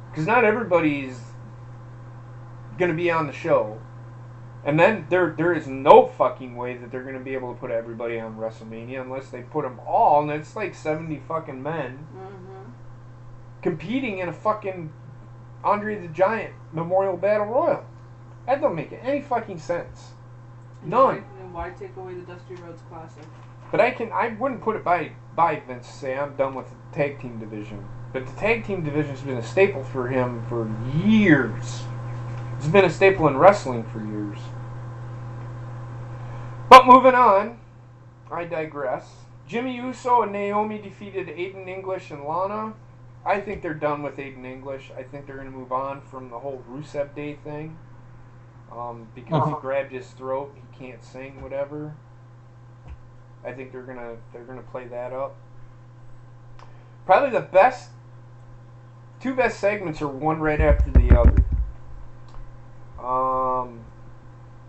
Because not everybody's going to be on the show. And then there is no fucking way that they're going to be able to put everybody on WrestleMania unless they put them all, and it's like 70 fucking men competing in a fucking Andre the Giant Memorial Battle Royal. That don't make any fucking sense. None. And why take away the Dusty Rhodes Classic? But I wouldn't put it by Vince to say I'm done with the tag team division. But the tag team division has been a staple for him for years. It's been a staple in wrestling for years. But moving on, I digress. Jimmy Uso and Naomi defeated Aiden English and Lana. I think they're done with Aiden English. I think they're going to move on from the whole Rusev Day thing. Because he grabbed his throat, he can't sing, whatever. I think they're gonna play that up. Probably the two best segments are one right after the other.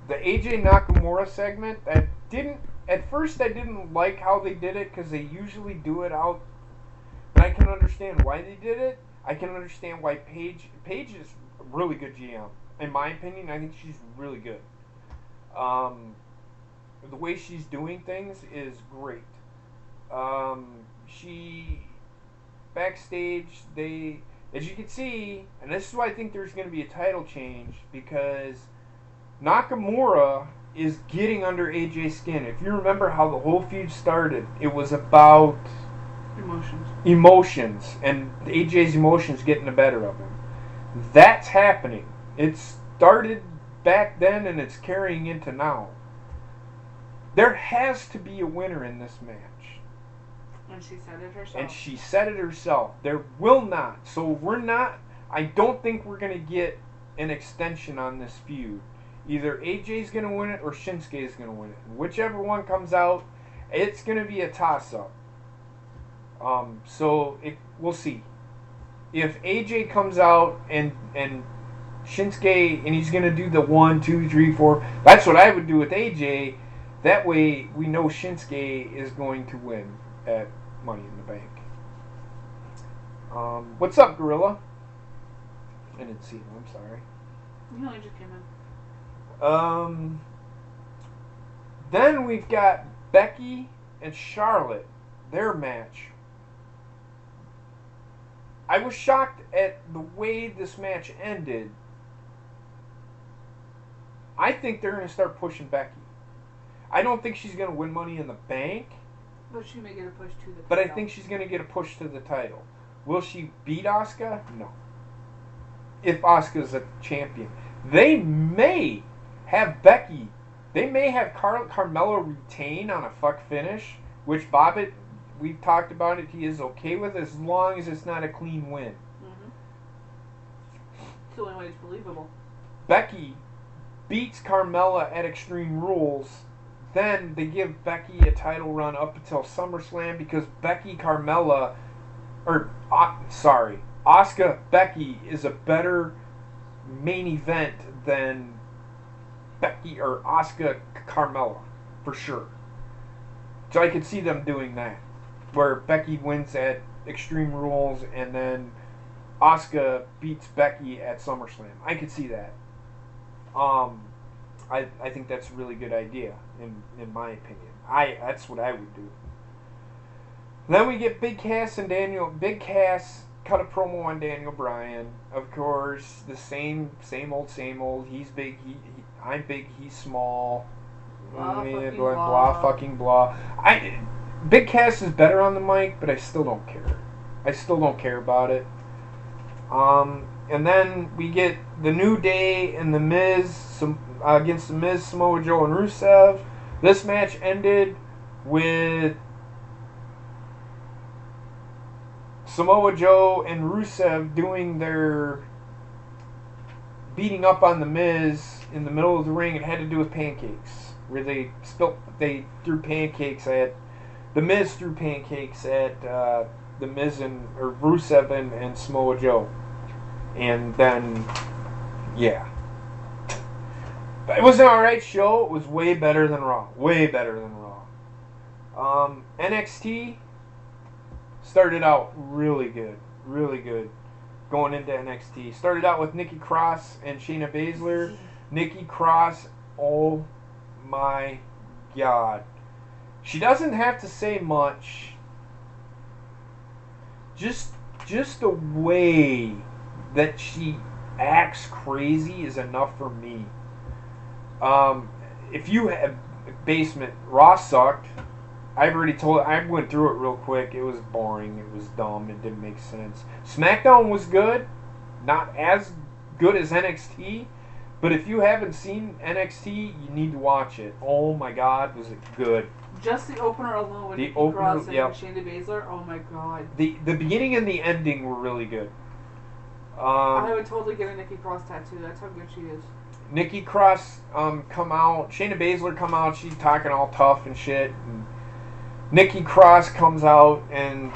The AJ Nakamura segment, at first I didn't like how they did it, because they usually do it out, and I can understand why they did it. I can understand why Paige is a really good GM. In my opinion, I think she's really good. The way she's doing things is great. She backstage, as you can see, and this is why I think there's going to be a title change, because Nakamura is getting under AJ's skin. If you remember how the whole feud started, it was about emotions, and AJ's emotions getting the better of him. That's happening. It started back then, and it's carrying into now. There has to be a winner in this match. And she said it herself. There will not. So I don't think we're going to get an extension on this feud. Either AJ's going to win it or Shinsuke's going to win it. Whichever one comes out, it's going to be a toss-up. We'll see. If AJ comes out and Shinsuke, and he's going to do the 1, 2, 3, 4, that's what I would do with AJ. That way we know Shinsuke is going to win at Money in the Bank. What's up, Gorilla? I didn't see him, I'm sorry. He only just came in. Then we've got Becky and Charlotte, their match. I was shocked at the way this match ended. I think they're going to start pushing Becky. I don't think she's going to win Money in the Bank. But she may get a push to the title. But I think she's going to get a push to the title. Will she beat Asuka? No. If Asuka's a champion. They may have Becky. They may have Carmelo retain on a fuck finish, which Bobbitt, we've talked about it, he is okay with as long as it's not a clean win. Mm-hmm. It's the only way it's believable. Becky beats Carmella at Extreme Rules. Then they give Becky a title run up until SummerSlam because Asuka Becky is a better main event than Becky or Asuka Carmella for sure. So I could see them doing that, where Becky wins at Extreme Rules and then Asuka beats Becky at SummerSlam. I could see that. I think that's a really good idea in my opinion. That's what I would do. Then we get Big Cass and Daniel. Big Cass cut a promo on Daniel Bryan. Of course, the same old. He's big. I'm big. He's small. Blah, fucking blah. Big Cass is better on the mic, but I still don't care. I still don't care about it. And then we get the New Day and the Miz against the Miz, Samoa Joe, and Rusev. This match ended with Samoa Joe and Rusev doing their beating up on the Miz in the middle of the ring. It had to do with pancakes, where they threw pancakes at the Miz threw pancakes at the Miz or Rusev and Samoa Joe, and then yeah. But it was an alright show. It was way better than Raw. Way better than Raw. NXT started out really good. Really good. Going into NXT. Started out with Nikki Cross and Shayna Baszler. Nikki Cross, oh my God. She doesn't have to say much. Just the way that she acts crazy is enough for me. If you have Basement, Raw sucked. I went through it real quick. It was boring. It was dumb. It didn't make sense. Smackdown was good. Not as good as NXT. But if you haven't seen NXT, you need to watch it. Oh my God, was it good. Just the opener alone with Nikki Cross and Shayna Baszler, oh my God. The beginning and the ending were really good. I would totally get a Nikki Cross tattoo. That's how good she is. Nikki Cross come out. Shayna Baszler come out. She's talking all tough and shit. And Nikki Cross comes out and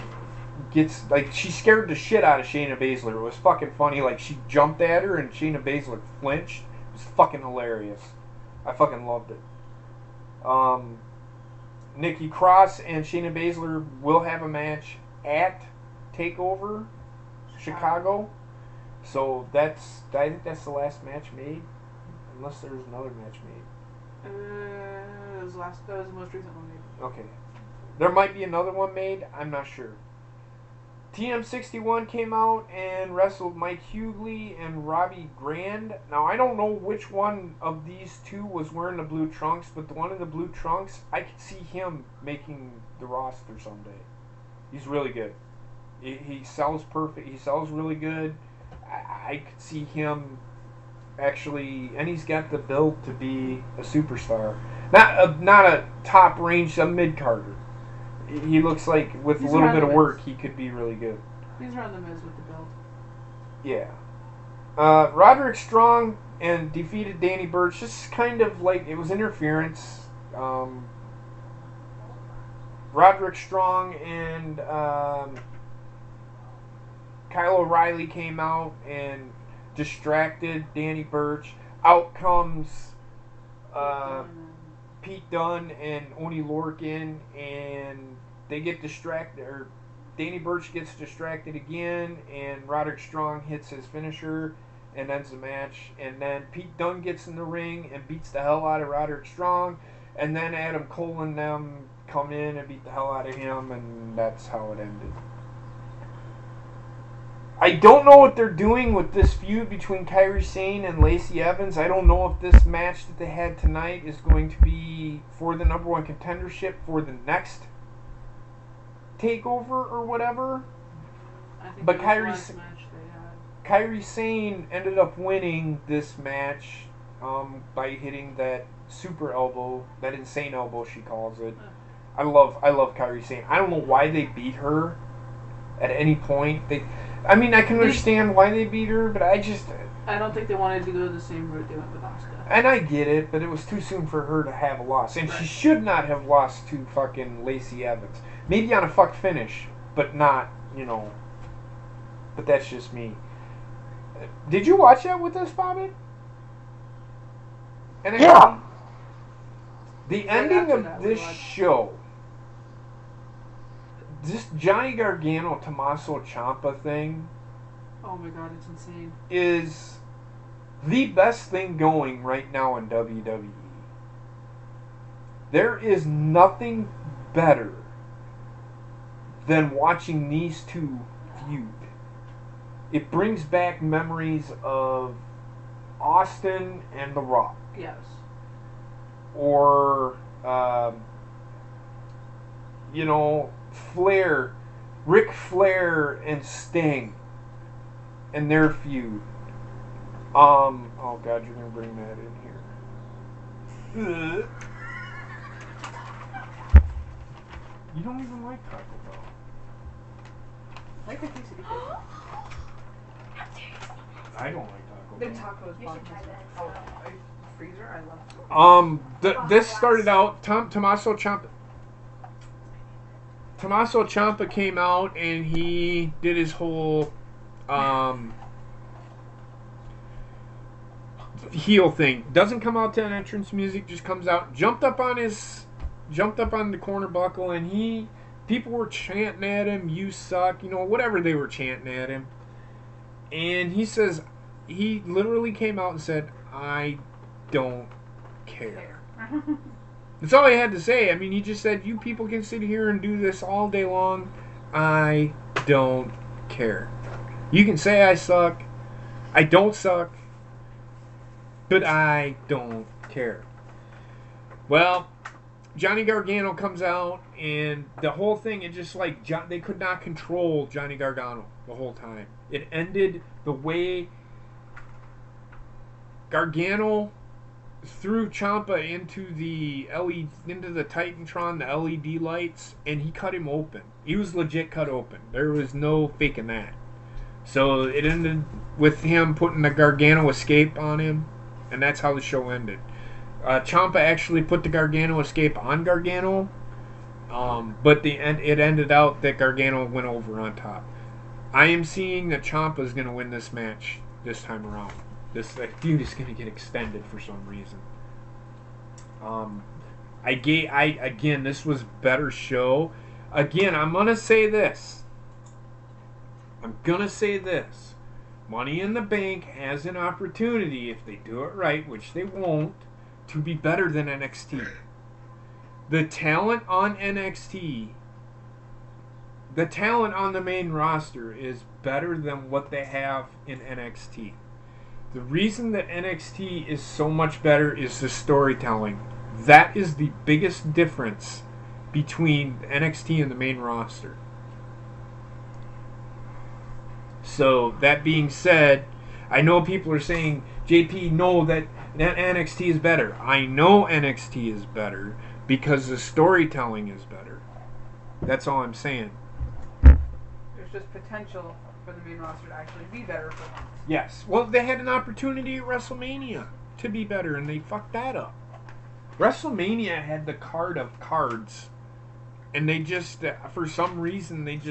gets she scared the shit out of Shayna Baszler. It was fucking funny. Like she jumped at her and Shayna Baszler flinched. It was fucking hilarious. I fucking loved it. Nikki Cross and Shayna Baszler will have a match at TakeOver Chicago. So I think that's the last match made. Unless there's another match made. That was the most recent one made. Okay. There might be another one made. I'm not sure. TM61 came out and wrestled Mike Hughley and Robbie Grand. Now, I don't know which one of these two was wearing the blue trunks, but the one in the blue trunks, I could see him making the roster someday. He's really good. He sells perfect. He sells really good. I could see him actually, and he's got the build to be a superstar. Not a top range, a mid carder. He looks like with a little bit of work, he could be really good. He's around the Miz with the belt. Yeah. Roderick Strong and defeated Danny Burch. Just kind of like it was interference. Roderick Strong and Kyle O'Reilly came out and distracted Danny Burch. Out comes Pete Dunne and Oni Lorcan, and they get distracted, or Danny Burch gets distracted again, and Roderick Strong hits his finisher, and ends the match. And then Pete Dunne gets in the ring and beats the hell out of Roderick Strong. And then Adam Cole and them come in and beat the hell out of him, and that's how it ended. I don't know what they're doing with this feud between Kairi Sane and Lacey Evans. I don't know if this match that they had tonight is going to be for the number one contendership for the next takeover or whatever. I think But that was the last match they had. Kairi Sane ended up winning this match by hitting that super elbow, that insane elbow she calls it. I love Kairi Sane. I don't know why they beat her at any point. I mean, I can understand why they beat her, but I don't think they wanted to go the same route they went with Asuka. And I get it, but it was too soon for her to have a loss. And she should not have lost to fucking Lacey Evans. Maybe on a fuck finish, but not, but that's just me. Did you watch that with us, Bobby? And Yeah. The ending of this show, this Johnny Gargano Tommaso Ciampa thing, oh my god, it's insane, is the best thing going right now in WWE. There is nothing better than watching these two feud. It brings back memories of Austin and The Rock. yes. Or, Flair, Ric Flair and Sting, and their feud. Oh God, you're gonna bring that in here. Ugh. You don't even like Taco Bell. Like the quesadilla. I don't like Taco The Bell. tacos. You should try that. Freezer, I love. This started out. Tommaso Ciampa. Tommaso Ciampa came out and he did his whole heel thing. Doesn't come out to an entrance music, just comes out, jumped up on the corner buckle, and people were chanting at him, "You suck," whatever they were chanting at him. And he literally came out and said, "I don't care." That's all he had to say. I mean, he just said, "You people can sit here and do this all day long. I don't care. You can say I suck. I don't suck. But I don't care." Well, Johnny Gargano comes out, and the whole thing, it just like, they could not control Johnny Gargano the whole time. It ended the way Gargano threw Ciampa into the Titantron, the LED lights, and he cut him open. He was legit cut open. There was no faking that. So it ended with him putting the Gargano escape on him, and that's how the show ended. Ciampa actually put the Gargano escape on Gargano, but it ended out that Gargano went over on top. I am seeing that Ciampa is going to win this match this time around. This feud is going to get extended for some reason. Again, this was better show. Again, I'm going to say this. Money in the Bank has an opportunity, if they do it right, which they won't, to be better than NXT. The talent on NXT, the talent on the main roster is better than what they have in NXT. The reason that NXT is so much better is the storytelling. That is the biggest difference between NXT and the main roster. So, that being said, I know people are saying, JP, no, that NXT is better. I know NXT is better because the storytelling is better. That's all I'm saying. There's just potential for the main roster to actually be better for them. Yes. Well, they had an opportunity at WrestleMania to be better, and they fucked that up. WrestleMania had the card of cards, and they just, for some reason, it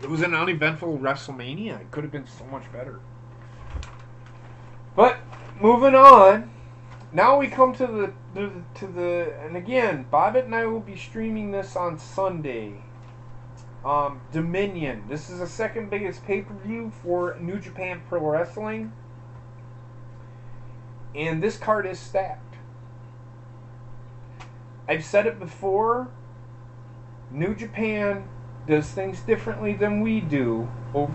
was an uneventful WrestleMania. It could have been so much better. But, moving on, now we come to the and again, Bobbitt and I will be streaming this on Sunday. Dominion. This is the second biggest pay-per-view for New Japan Pro Wrestling. And this card is stacked. I've said it before. New Japan does things differently than we do,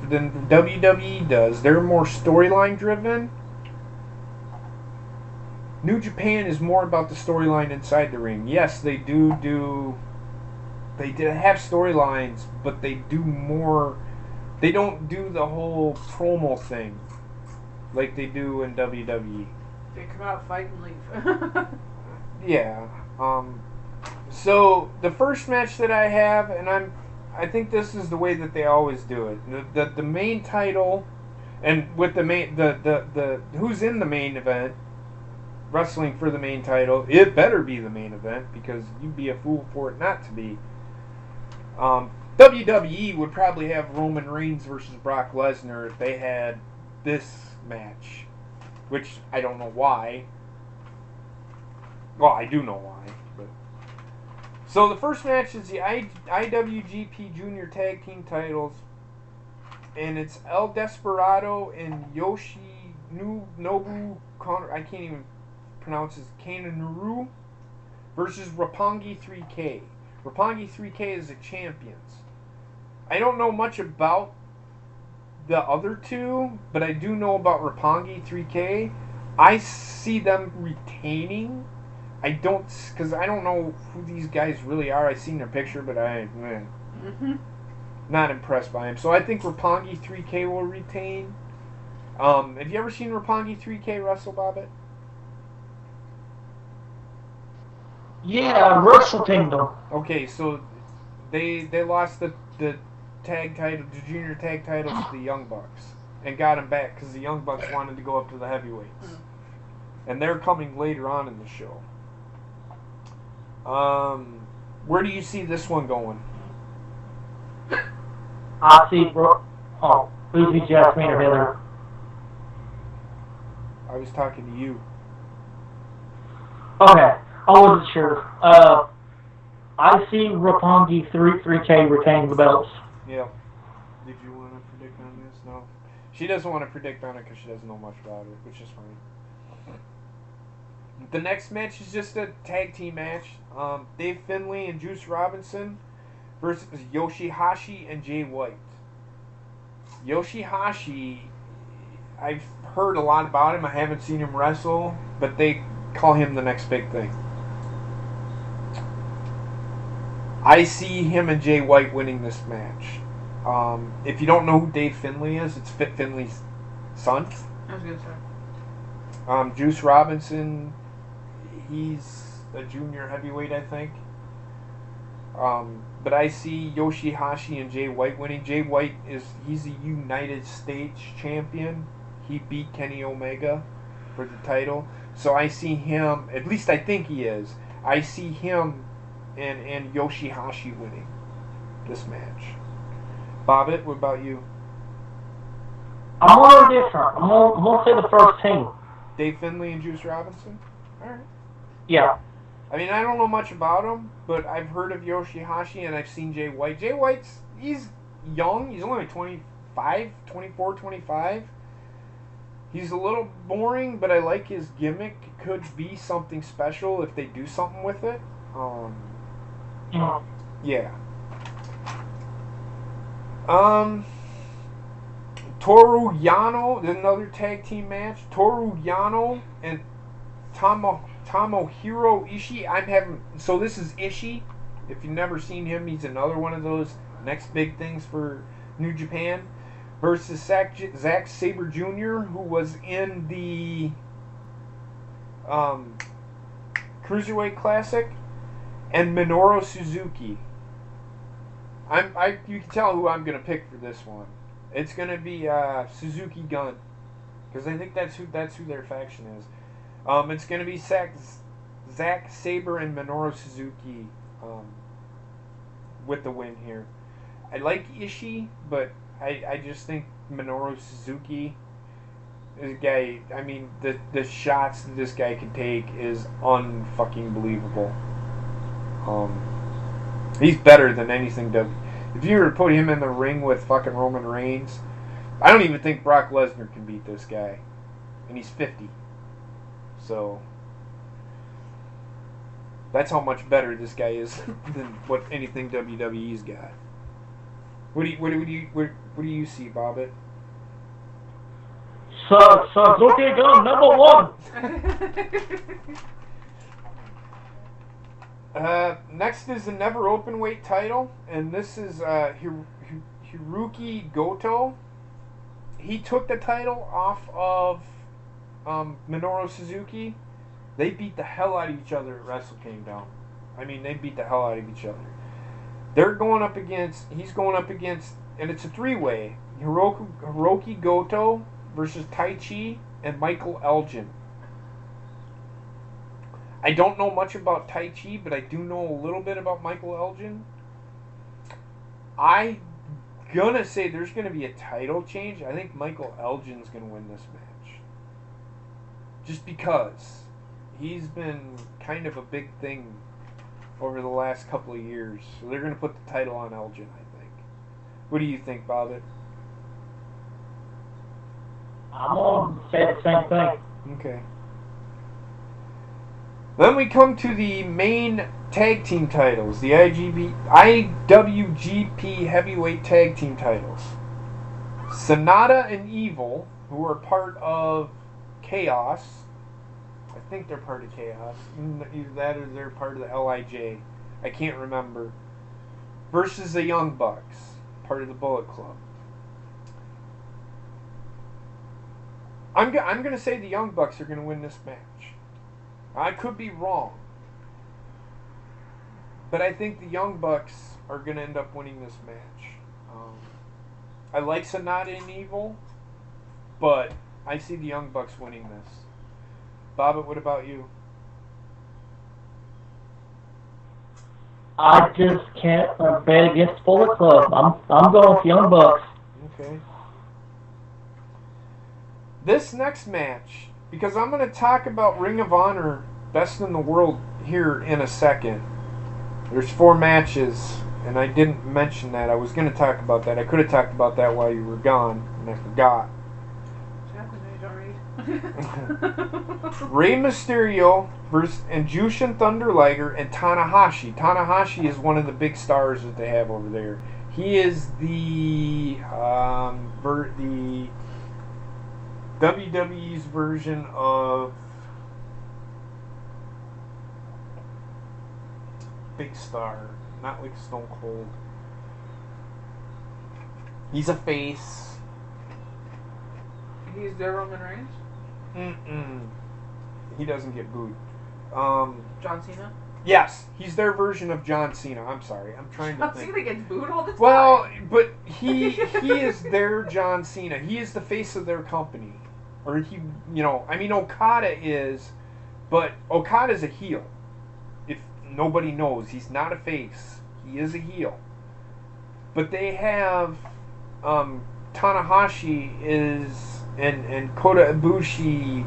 than WWE does. They're more storyline driven. New Japan is more about the storyline inside the ring. Yes, they did have storylines, but they do more. They don't do the whole promo thing like they do in WWE. They come out, fight, and leave. Yeah. So the first match that I have, and I think this is the way that they always do it. The main title, and with the main the who's in the main event, wrestling for the main title, it better be the main event because you'd be a fool for it not to be. WWE would probably have Roman Reigns versus Brock Lesnar if they had this match, which I don't know why. Well, I do know why. But so the first match is the IWGP Junior Tag Team titles, and it's El Desperado and Yoshinobu Connor. I can't even pronounce his Kanemaru versus Roppongi 3K. Roppongi 3K is the champions. I don't know much about the other two, but I do know about Roppongi 3K. I see them retaining. I don't, because I don't know who these guys really are. I've seen their picture, but not impressed by him. So I think Roppongi 3K will retain. Have you ever seen Roppongi 3K wrestle, Bobbit? Yeah, Wrestle Kingdom. Okay, so they lost the tag title, the junior tag titles to the Young Bucks, and got them back because the Young Bucks wanted to go up to the heavyweights, and they're coming later on in the show. Where do you see this one going? I see, who's Jasmine or Heather? I was talking to you. Okay, I wasn't sure. I see Roppongi 3K retaining the belts. Yeah. Did you want to predict on this? No. She doesn't want to predict on it because she doesn't know much about it, which is fine. The next match is just a tag team match. Dave Finlay and Juice Robinson versus Yoshihashi and Jay White. Yoshihashi, I've heard a lot about him. I haven't seen him wrestle, but they call him the next big thing. I see him and Jay White winning this match. If you don't know who Dave Finlay is, it's Fit Finlay's son. I was going to say. Juice Robinson, he's a junior heavyweight, I think. But I see Yoshihashi and Jay White winning. Jay White he's a United States champion. He beat Kenny Omega for the title. So I see him, at least I think he is. I see him and Yoshihashi winning this match. Bobbit, what about you? I'm a little different. I'm gonna say the first team. Dave Finlay and Juice Robinson? Alright. Yeah. I mean, I don't know much about him, but I've heard of Yoshihashi and I've seen Jay White. Jay White's, he's young. He's only 24, 25. He's a little boring, but I like his gimmick. Could be something special if they do something with it. Yeah. Toru Yano, another tag team match. Toru Yano and Tomohiro Ishii. So this is Ishii. If you've never seen him, he's another one of those next big things for New Japan. Versus Zack Sabre Jr., who was in the Cruiserweight Classic, and Minoru Suzuki. You can tell who I'm gonna pick for this one. It's gonna be Suzuki Gun, because I think that's who their faction is. It's gonna be Zack Sabre and Minoru Suzuki with the win here. I like Ishii, but I just think Minoru Suzuki is a guy. I mean, the shots that this guy can take is unfucking believable. He's better than anything If you were to put him in the ring with fucking Roman Reigns, I don't even think Brock Lesnar can beat this guy. And he's 50. So that's how much better this guy is than what anything WWE's got. What do you see, Bobbit? Suzuki Gun number 1. Next is the never openweight title, and this is Hiroki Goto. He took the title off of Minoru Suzuki. They beat the hell out of each other at Wrestle Kingdom. I mean, they beat the hell out of each other. He's going up against, and it's a three-way. Hiroki Goto versus Tai Chi and Michael Elgin. I don't know much about Tai Chi, but I do know a little bit about Michael Elgin. I'm gonna say there's gonna be a title change. I think Michael Elgin's gonna win this match. Just because he's been kind of a big thing over the last couple of years. So they're gonna put the title on Elgin, I think. What do you think, Bobbit? I'm on say the same thing. Okay. Then we come to the main tag team titles, the IWGP Heavyweight Tag Team titles. Sonata and Evil, who are part of Chaos. I think they're part of Chaos. Either that or they're part of the LIJ. I can't remember. Versus the Young Bucks, part of the Bullet Club. I'm going to say the Young Bucks are going to win this match. I could be wrong. But I think the Young Bucks are going to end up winning this match. I like Sonata and Evil, but I see the Young Bucks winning this. Bobbit, what about you? I just can't bet against Bullet Club. I'm going with Young Bucks. Okay. This next match, because I'm going to talk about Ring of Honor Best in the World here in a second. There's 4 matches, and I didn't mention that. I was going to talk about that. I could have talked about that while you were gone, and I forgot. Rey Mysterio versus and Jushin Thunder Liger and Tanahashi. Tanahashi is one of the big stars that they have over there. He is the WWE's version of Big Star, not like Stone Cold. He's a face. He's their Roman Reigns? He doesn't get booed. John Cena? Yes, he's their version of John Cena. I'm sorry, I'm trying to John think. Cena gets booed all the time. Well, but he is their John Cena. He is the face of their company. Or he, I mean, Okada is, but Okada's a heel. If nobody knows, he's not a face. He is a heel. But they have Tanahashi and Kota Ibushi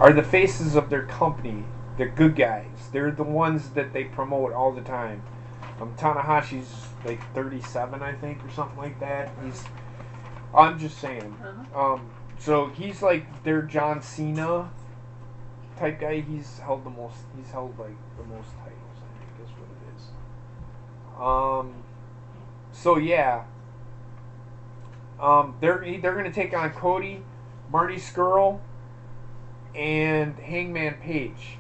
are the faces of their company. They're good guys. They're the ones that they promote all the time. Tanahashi's like 37, I think, or something like that. I'm just saying. So he's like their John Cena type guy. He's held like the most titles, I think is what it is. So yeah. They're gonna take on Cody, Marty Scurll, and Hangman Page.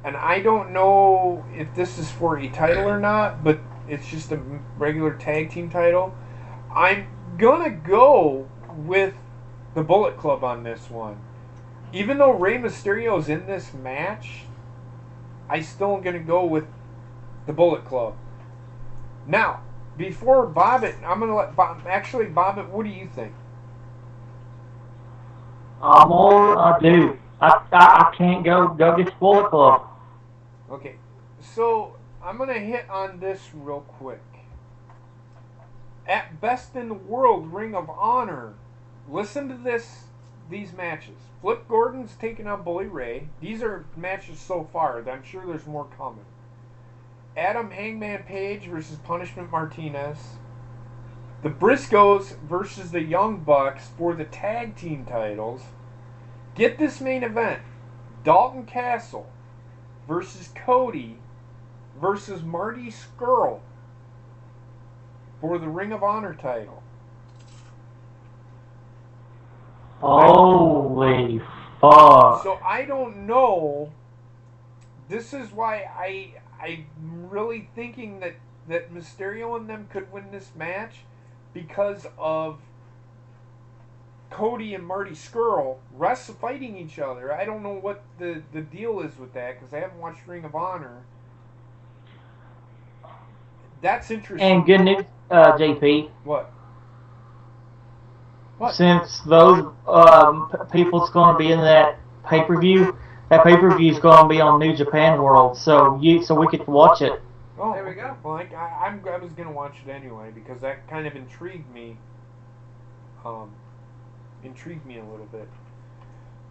And I don't know if this is for a title or not, but it's just a regular tag team title. I'm gonna go with the Bullet Club on this one. Even though Rey Mysterio's in this match, I still am gonna go with the Bullet Club. Now, before Bobbit, I'm gonna let Bobbit, what do you think? I do. I can't go get Bullet Club. Okay, so I'm gonna hit on this real quick. At Best in the World Ring of Honor, listen to these matches. Flip Gordon's taking on Bully Ray. These are matches so far. I'm sure there's more coming. Adam Hangman Page versus Punishment Martinez. The Briscoes versus the Young Bucks for the tag team titles. Get this main event. Dalton Castle versus Cody versus Marty Scurll for the Ring of Honor title. Holy fuck. So I don't know. This is why I'm really thinking that Mysterio and them could win this match because of Cody and Marty Scurll fighting each other. I don't know what the deal is with that because I haven't watched Ring of Honor. That's interesting. And good news, JP. What? Since those people's going to be in that pay-per-view is going to be on New Japan World, so we could watch it. Oh, there we go. Well, I was going to watch it anyway because that kind of intrigued me. Intrigued me a little bit.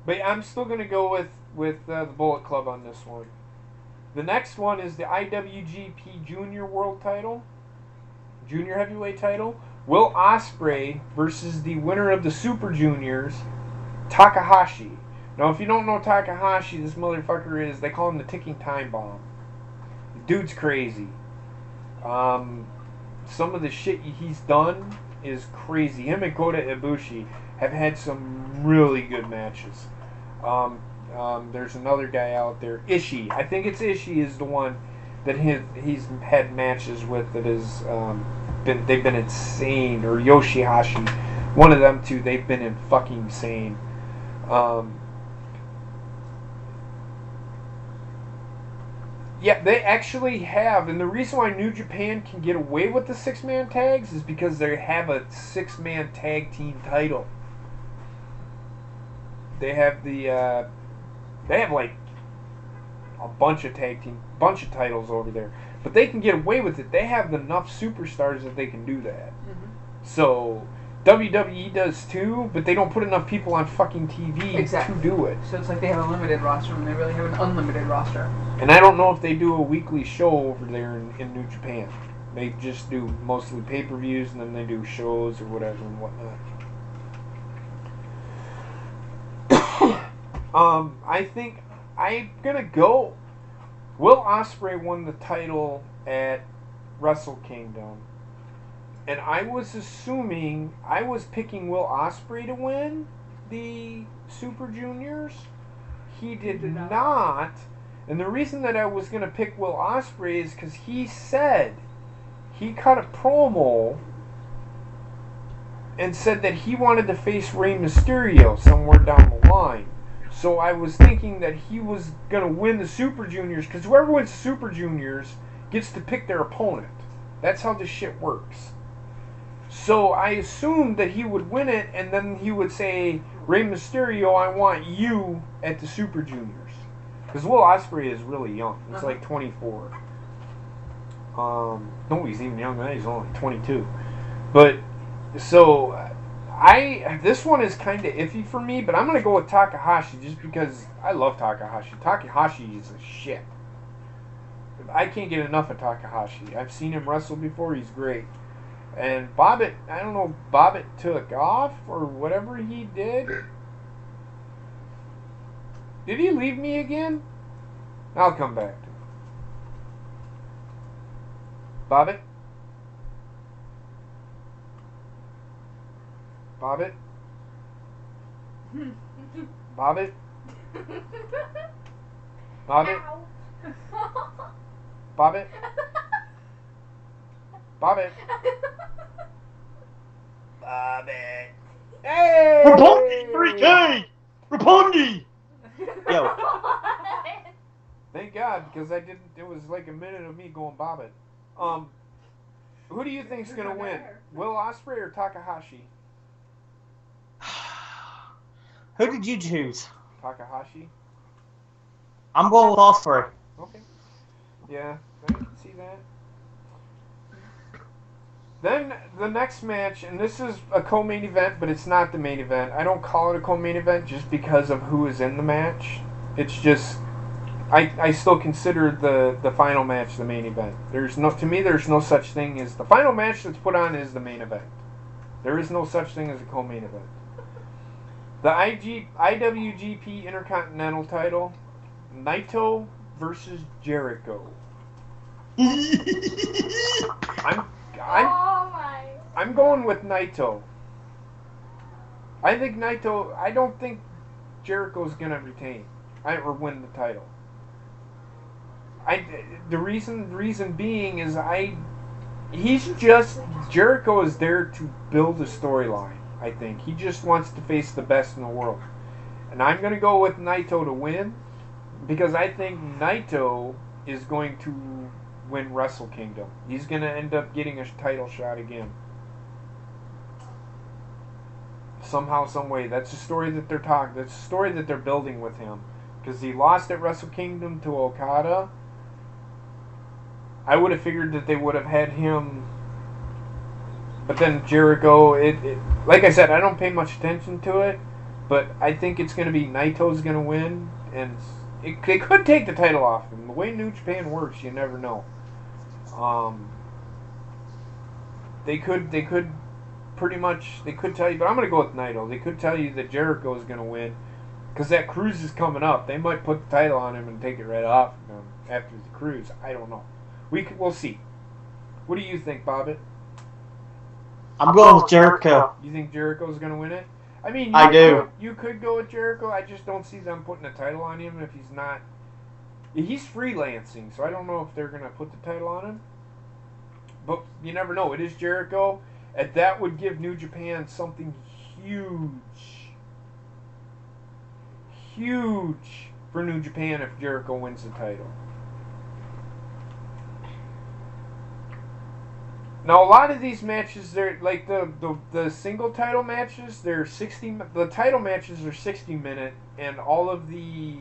But I'm still going to go with the Bullet Club on this one. The next one is the IWGP Junior World Title. Junior Heavyweight Title. Will Ospreay versus the winner of the Super Juniors, Takahashi. Now, if you don't know Takahashi, this motherfucker is, they call him the ticking time bomb. The dude's crazy. Some of the shit he's done is crazy. Him and Kota Ibushi have had some really good matches. There's another guy out there, Ishii. I think it's Ishii is the one that he's had matches with that is they've been insane. Or Yoshihashi, one of them two. They've been in fucking insane. Yeah, they actually have, and the reason why New Japan can get away with the 6-man tags is because they have a 6-man tag team title. They have like a bunch of titles over there, but they can get away with it. They have enough superstars that they can do that. Mm-hmm. So WWE does too, but they don't put enough people on fucking TV to do it. So it's like they have a limited roster when they really have an unlimited roster. And I don't know if they do a weekly show over there in New Japan. They just do mostly pay-per-views and then they do shows or whatever and whatnot. I think I'm gonna go. Will Ospreay won the title at Wrestle Kingdom. And I was picking Will Ospreay to win the Super Juniors. He did not. And the reason that I was going to pick Will Ospreay is because he said, he cut a promo and said that he wanted to face Rey Mysterio somewhere down the line. So I was thinking that he was going to win the Super Juniors because whoever wins the Super Juniors gets to pick their opponent. That's how this shit works. So I assumed that he would win it, and then he would say, Rey Mysterio, I want you at the Super Juniors. Because Will Ospreay is really young. He's like 24. No, he's even younger. He's only 22. But, so, this one is kind of iffy for me, but I'm going to go with Takahashi just because I love Takahashi. Takahashi is a shit. I can't get enough of Takahashi. I've seen him wrestle before. He's great. And Bobbitt, I don't know if Bobbitt took off or whatever he did. Did he leave me again? I'll come back to him. Bobbitt? Bobbitt? Bobbitt? Bobbitt? Bobbitt? Bobbitt? Bobbitt. Hey! Rapungi 3K! Rapungi! Yo, Thank God, because it was like a minute of me going Bobbitt. Who do you think's gonna win? Will Ospreay or Takahashi? who did you choose? Takahashi? I'm going with Ospreay. Okay. Yeah, I can see that. Then the next match, and this is a co-main event, but it's not the main event. I don't call it a co-main event just because of who is in the match. It's just I still consider the final match the main event. There's no such thing as the final match that's put on is the main event. There is no such thing as a co-main event. The IWGP Intercontinental title, Naito versus Jericho. I'm going with Naito. I don't think Jericho's gonna retain or win the title. The reason being is Jericho is there to build a storyline. I think he just wants to face the best in the world, and I'm gonna go with Naito to win because I think Naito is going to win Wrestle Kingdom. He's gonna end up getting a title shot again. Somehow, some way. That's the story that they're talking. That's the story that they're building with him. Because he lost at Wrestle Kingdom to Okada. I would have figured that they would have had him. But then Jericho, like I said, I don't pay much attention to it. But I think it's going to be Naito's going to win. And they could take the title off him. The way New Japan works, you never know. They could pretty much, they could tell you, but I'm going to go with Naito. They could tell you that Jericho is going to win because that cruise is coming up. They might put the title on him and take it right off him after the cruise. I don't know. We'll see. What do you think, Bobbit? I'm going with Jericho. You think Jericho's going to win it? I mean, you could go with Jericho. I just don't see them putting a title on him if he's not. He's freelancing, so I don't know if they're going to put the title on him. But you never know. It is Jericho. And that would give New Japan something huge. Huge for New Japan if Jericho wins the title. Now, a lot of these matches, they're like the single title matches, they're 60. The title matches are 60-minute, and all of the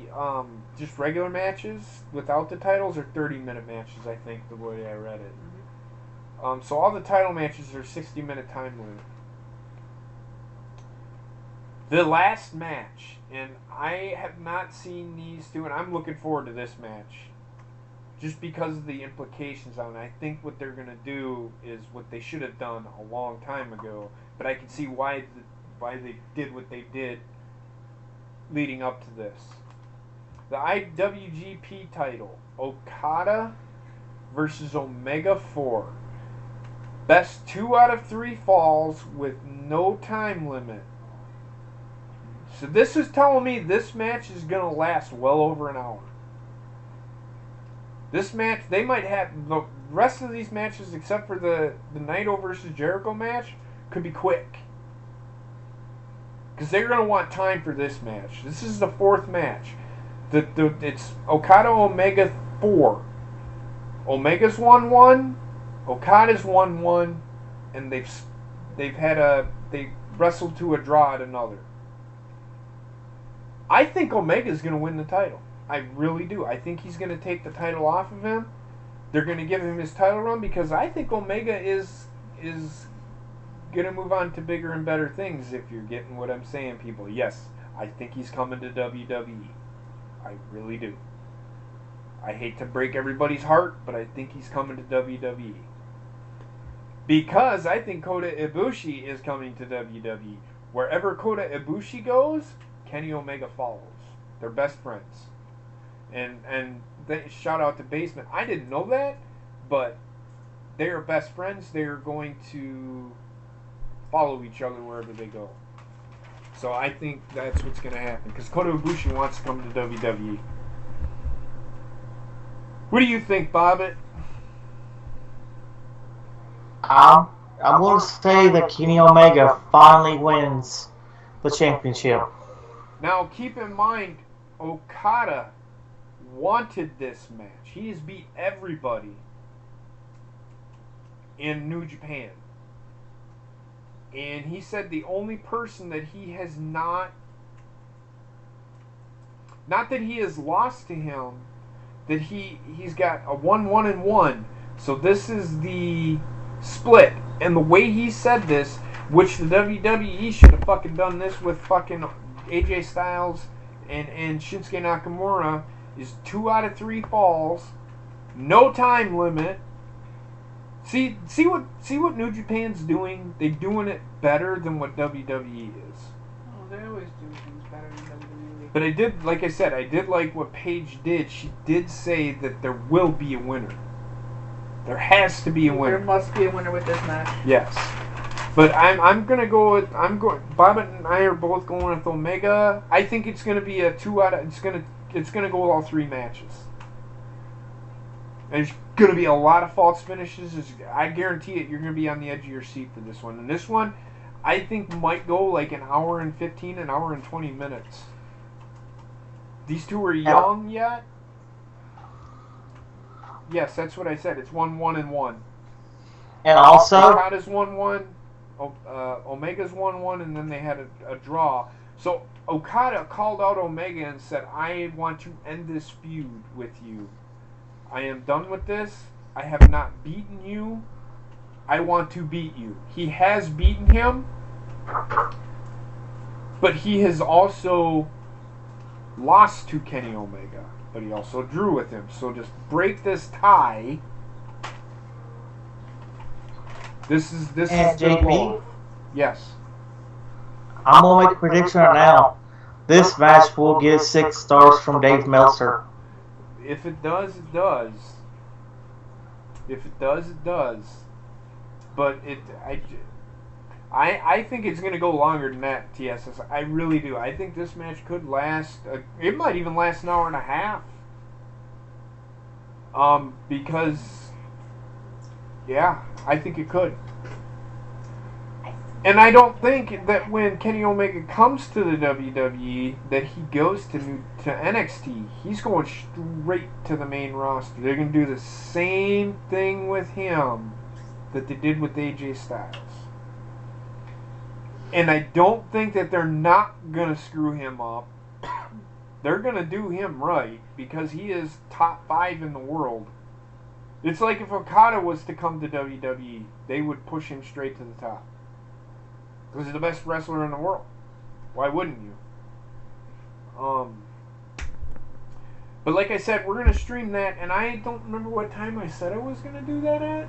just regular matches without the titles are 30-minute matches. I think the way I read it. So all the title matches are 60-minute time limit. The last match, and I have not seen these two, and I'm looking forward to this match. Just because of the implications on it. I think what they're going to do is what they should have done a long time ago, but I can see why they did what they did leading up to this. The IWGP title, Okada versus Omega 4. Best 2 out of 3 falls with no time limit. So this is telling me this match is going to last well over an hour. This match, they might have, the rest of these matches except for the Naito versus Jericho match could be quick. Because they're going to want time for this match. This is the 4th match. It's Okada Omega 4. Omega's 1-1. Okada's 1-1, and they wrestled to a draw at another. I think Omega's going to win the title. I really do. I think he's going to take the title off of him. They're going to give him his title run because I think Omega is going to move on to bigger and better things. If you're getting what I'm saying, people. Yes, I think he's coming to WWE. I really do. I hate to break everybody's heart, but I think he's coming to WWE. Because I think Kota Ibushi is coming to WWE. Wherever Kota Ibushi goes, Kenny Omega follows. They're best friends. And shout out to Basement. I didn't know that, but they are best friends. They are going to follow each other wherever they go. So I think that's what's going to happen. Because Kota Ibushi wants to come to WWE. What do you think, Bobbit? I'm going to say that Kenny Omega finally wins the championship. Now, keep in mind, Okada wanted this match. He has beat everybody in New Japan. And he said the only person that he has not that he has lost to him, that he's got a 1-1-1. So this is the split. And the way he said this, which the WWE should have fucking done this with fucking AJ Styles and Shinsuke Nakamura, is 2 out of 3 falls, no time limit. See what New Japan's doing? They're doing it better than what WWE is. Oh, they always do things better than WWE. But I did, like I said, I did like what Paige did. She did say that there will be a winner. There has to be a winner. There must be a winner with this match. Yes. But I'm gonna go with Bobbit and I are both going with Omega. I think it's gonna be a 2 out of it's gonna go with all 3 matches. There's going to be a lot of false finishes. I guarantee it, you're going to be on the edge of your seat for this one. And this one, I think, might go like an hour and 15, an hour and 20 minutes. These two are young yet. Yes, that's what I said. It's 1-1-1. And also, Okada's 1-1. Omega's 1-1, and then they had a draw. So Okada called out Omega and said, I want to end this feud with you. I am done with this. I have not beaten you. I want to beat you. He has beaten him, but he has also lost to Kenny Omega. But he also drew with him. So just break this tie. This is the JP? law. Yes. I'm going to make a prediction right now. This match will get 6 stars from Dave Meltzer. If it does, it does. If it does, it does. But I think it's going to go longer than that, TSS. I really do. I think this match could last. It might even last an hour and a half. Because, yeah, I think it could. And I don't think that when Kenny Omega comes to the WWE that he goes to NXT. He's going straight to the main roster. They're going to do the same thing with him that they did with AJ Styles. And I don't think that they're not going to screw him up. They're going to do him right because he is top 5 in the world. It's like if Okada was to come to WWE, they would push him straight to the top. Because he's the best wrestler in the world. Why wouldn't you? But like I said, we're going to stream that, and I don't remember what time I said I was going to do that at.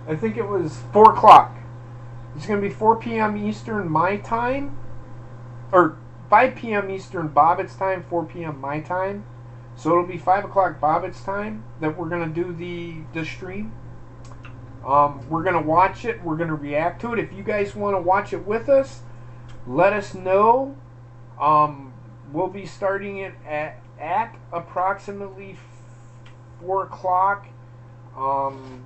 I think it was 4 o'clock. It's going to be 4 p.m. Eastern my time, or 5 p.m. Eastern Bobbitt's time, 4 p.m. my time. So it'll be 5 o'clock Bobbitt's time that we're going to do the stream. We're going to watch it. We're going to react to it. If you guys want to watch it with us, let us know. We'll be starting it at approximately 4 o'clock. I'm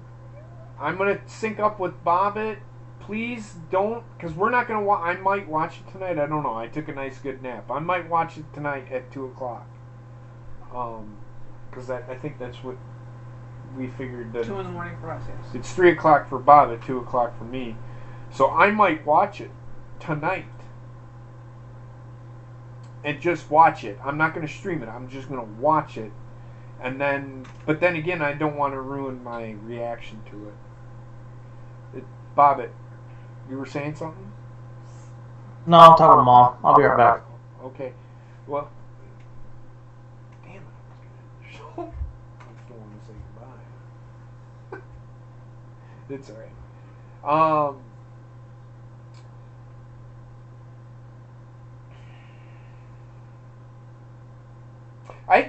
going to sync up with Bobbitt. Please don't, because we're not going to watch. I might watch it tonight. I don't know. I took a nice good nap. I might watch it tonight at 2 o'clock. Because I think that's what we figured. That 2 in the morning for us, yes. It's 3 o'clock for Bobbitt, 2 o'clock for me. So I might watch it tonight. And just watch it. I'm not going to stream it. I'm just going to watch it. And then, but then again, I don't want to ruin my reaction to it. Bobbitt, you were saying something? No, I'm talking to Mom. I'll be right back. Okay. Well, damn it. I still want to say goodbye. It's alright.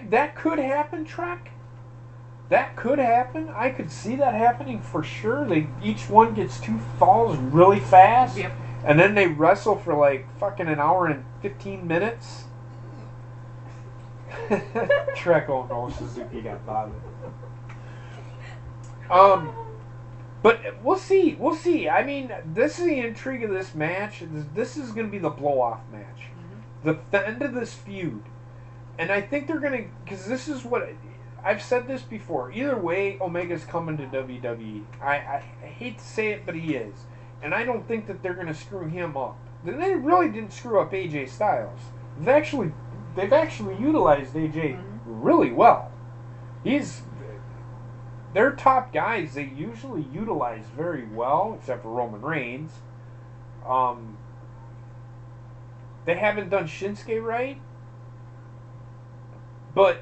That could happen, Trek. That could happen. I could see that happening for sure. Each one gets 2 falls really fast. Yep. And then they wrestle for like fucking an hour and 15 minutes. Trek, oh no, Suzuki got bothered. But we'll see. We'll see. I mean, this is the intrigue of this match. This is going to be the blow-off match. Mm-hmm. The end of this feud. And I think they're going to... Because this is what... I've said this before. Either way, Omega's coming to WWE. I hate to say it, but he is. And I don't think that they're going to screw him up. They really didn't screw up AJ Styles. They've actually utilized AJ really well. They're top guys. They usually utilize very well, except for Roman Reigns. They haven't done Shinsuke right. But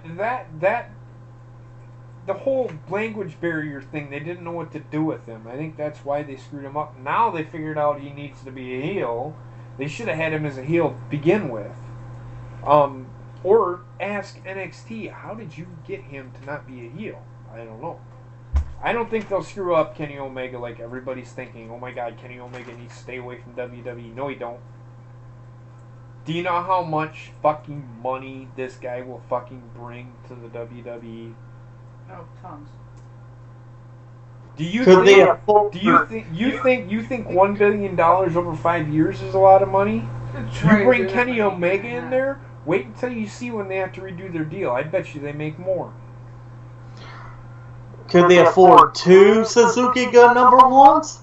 the whole language barrier thing, they didn't know what to do with him. I think that's why they screwed him up. Now they figured out he needs to be a heel. They should have had him as a heel to begin with. Or ask NXT, how did you get him to not be a heel? I don't know. I don't think they'll screw up Kenny Omega like everybody's thinking. Oh my God, Kenny Omega needs to stay away from WWE. No, he don't. Do you know how much fucking money this guy will fucking bring to the WWE? Oh, tons. Do you Could they think? afford- Do you think $1 billion over 5 years is a lot of money? You bring Kenny Omega in there. Wait until you see when they have to redo their deal. I bet you they make more. Could they afford 2 Suzuki Gun number 1s?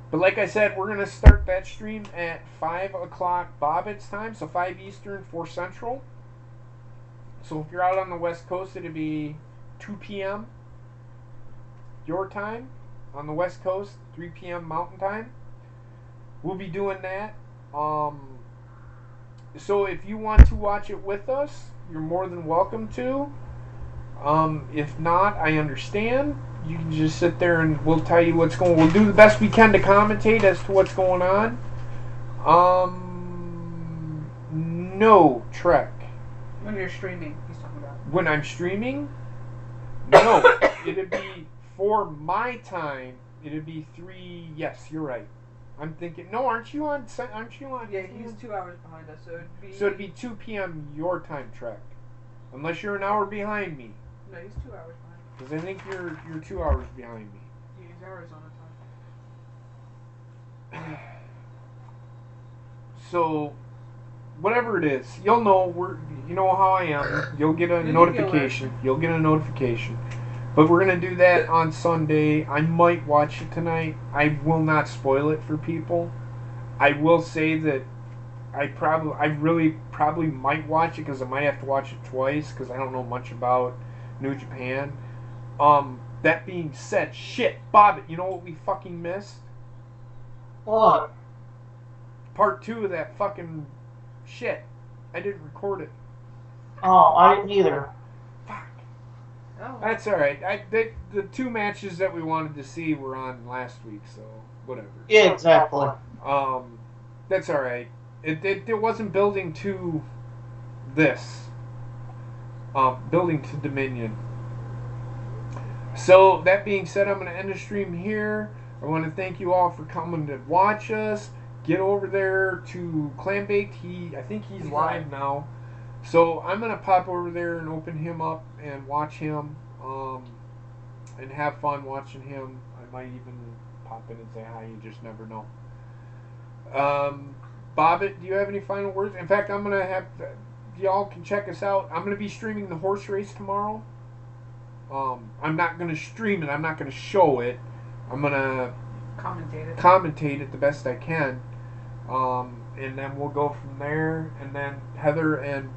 But like I said, we're gonna start that stream at 5 o'clock Bobbitt's time, so 5 Eastern, 4 Central. So if you're out on the West Coast, it'd be 2 p.m. your time. On the West Coast, 3 p.m. Mountain Time. We'll be doing that. So if you want to watch it with us, you're more than welcome to. If not, I understand. You can just sit there and we'll tell you what's going on. We'll do the best we can to commentate as to what's going on. No, Trek. When you're streaming, he's talking about. When I'm streaming? No. It'd be for my time. It'd be 3. Yes, you're right. I'm thinking. No, aren't you on? Yeah, he's 2 hours behind us, so it'd be 2 p.m. your time, Trek. Unless you're an hour behind me. No, he's 2 hours behind. Because I think you're 2 hours behind me. Yeah, he's Arizona time. So, whatever it is, you'll know. You know how I am. You'll get a notification. You'll get a notification. But we're gonna do that on Sunday. I might watch it tonight. I will not spoil it for people. I will say that I really probably might watch it because I might have to watch it twice because I don't know much about New Japan. That being said, shit, Bobbit, you know what we fucking missed? What? Part 2 of that fucking shit. I didn't record it. Oh, I didn't either. Fuck. Oh. That's alright. The 2 matches that we wanted to see were on last week, so whatever. Yeah, exactly. That's alright. It wasn't building to this. Building to Dominion. So, that being said, I'm going to end the stream here. I want to thank you all for coming to watch us. Get over there to Clambaked. I think he's live now. So, I'm going to pop over there and open him up and watch him. And have fun watching him. I might even pop in and say hi. You just never know. Bobbit, do you have any final words? In fact, I'm going to have... Y'all can check us out. I'm going to be streaming the horse race tomorrow. I'm not going to stream it. I'm not going to show it. I'm going to commentate it the best I can. And then we'll go from there. And then Heather and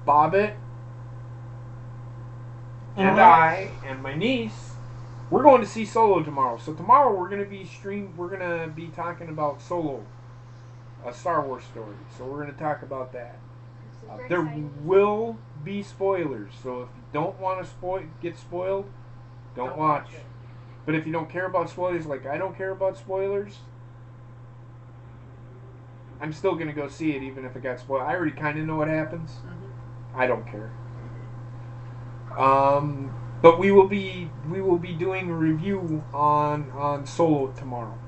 Bobbit and I and my niece, we're going to see Solo tomorrow. So tomorrow we're going to be talking about Solo, a Star Wars story. So we're going to talk about that. There will be spoilers, so if you don't want to get spoiled, don't watch. But if you don't care about spoilers, like I don't care about spoilers, I'm still gonna go see it, even if it got spoiled. I already kind of know what happens. I don't care. But we will be doing a review on Solo tomorrow.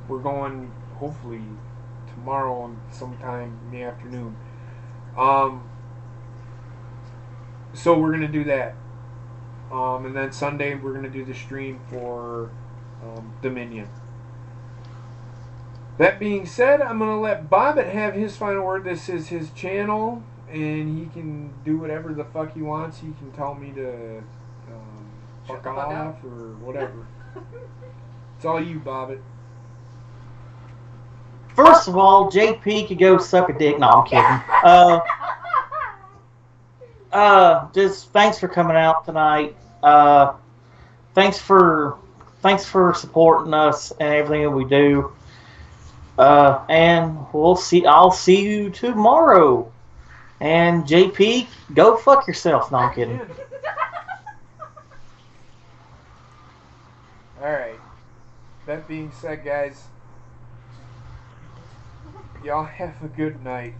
We're going hopefully tomorrow sometime in the afternoon. So we're gonna do that, and then Sunday we're gonna do the stream for Dominion. That being said, I'm gonna let Bobbit have his final word. This is his channel, and he can do whatever the fuck he wants. He can tell me to fuck off or whatever. It's all you, Bobbit. First of all, JP could go suck a dick. No, I'm kidding. Just thanks for coming out tonight. Thanks for supporting us and everything that we do. And we'll see. I'll see you tomorrow. And JP, go fuck yourself. No, I'm kidding. Alright. That being said, guys, y'all have a good night.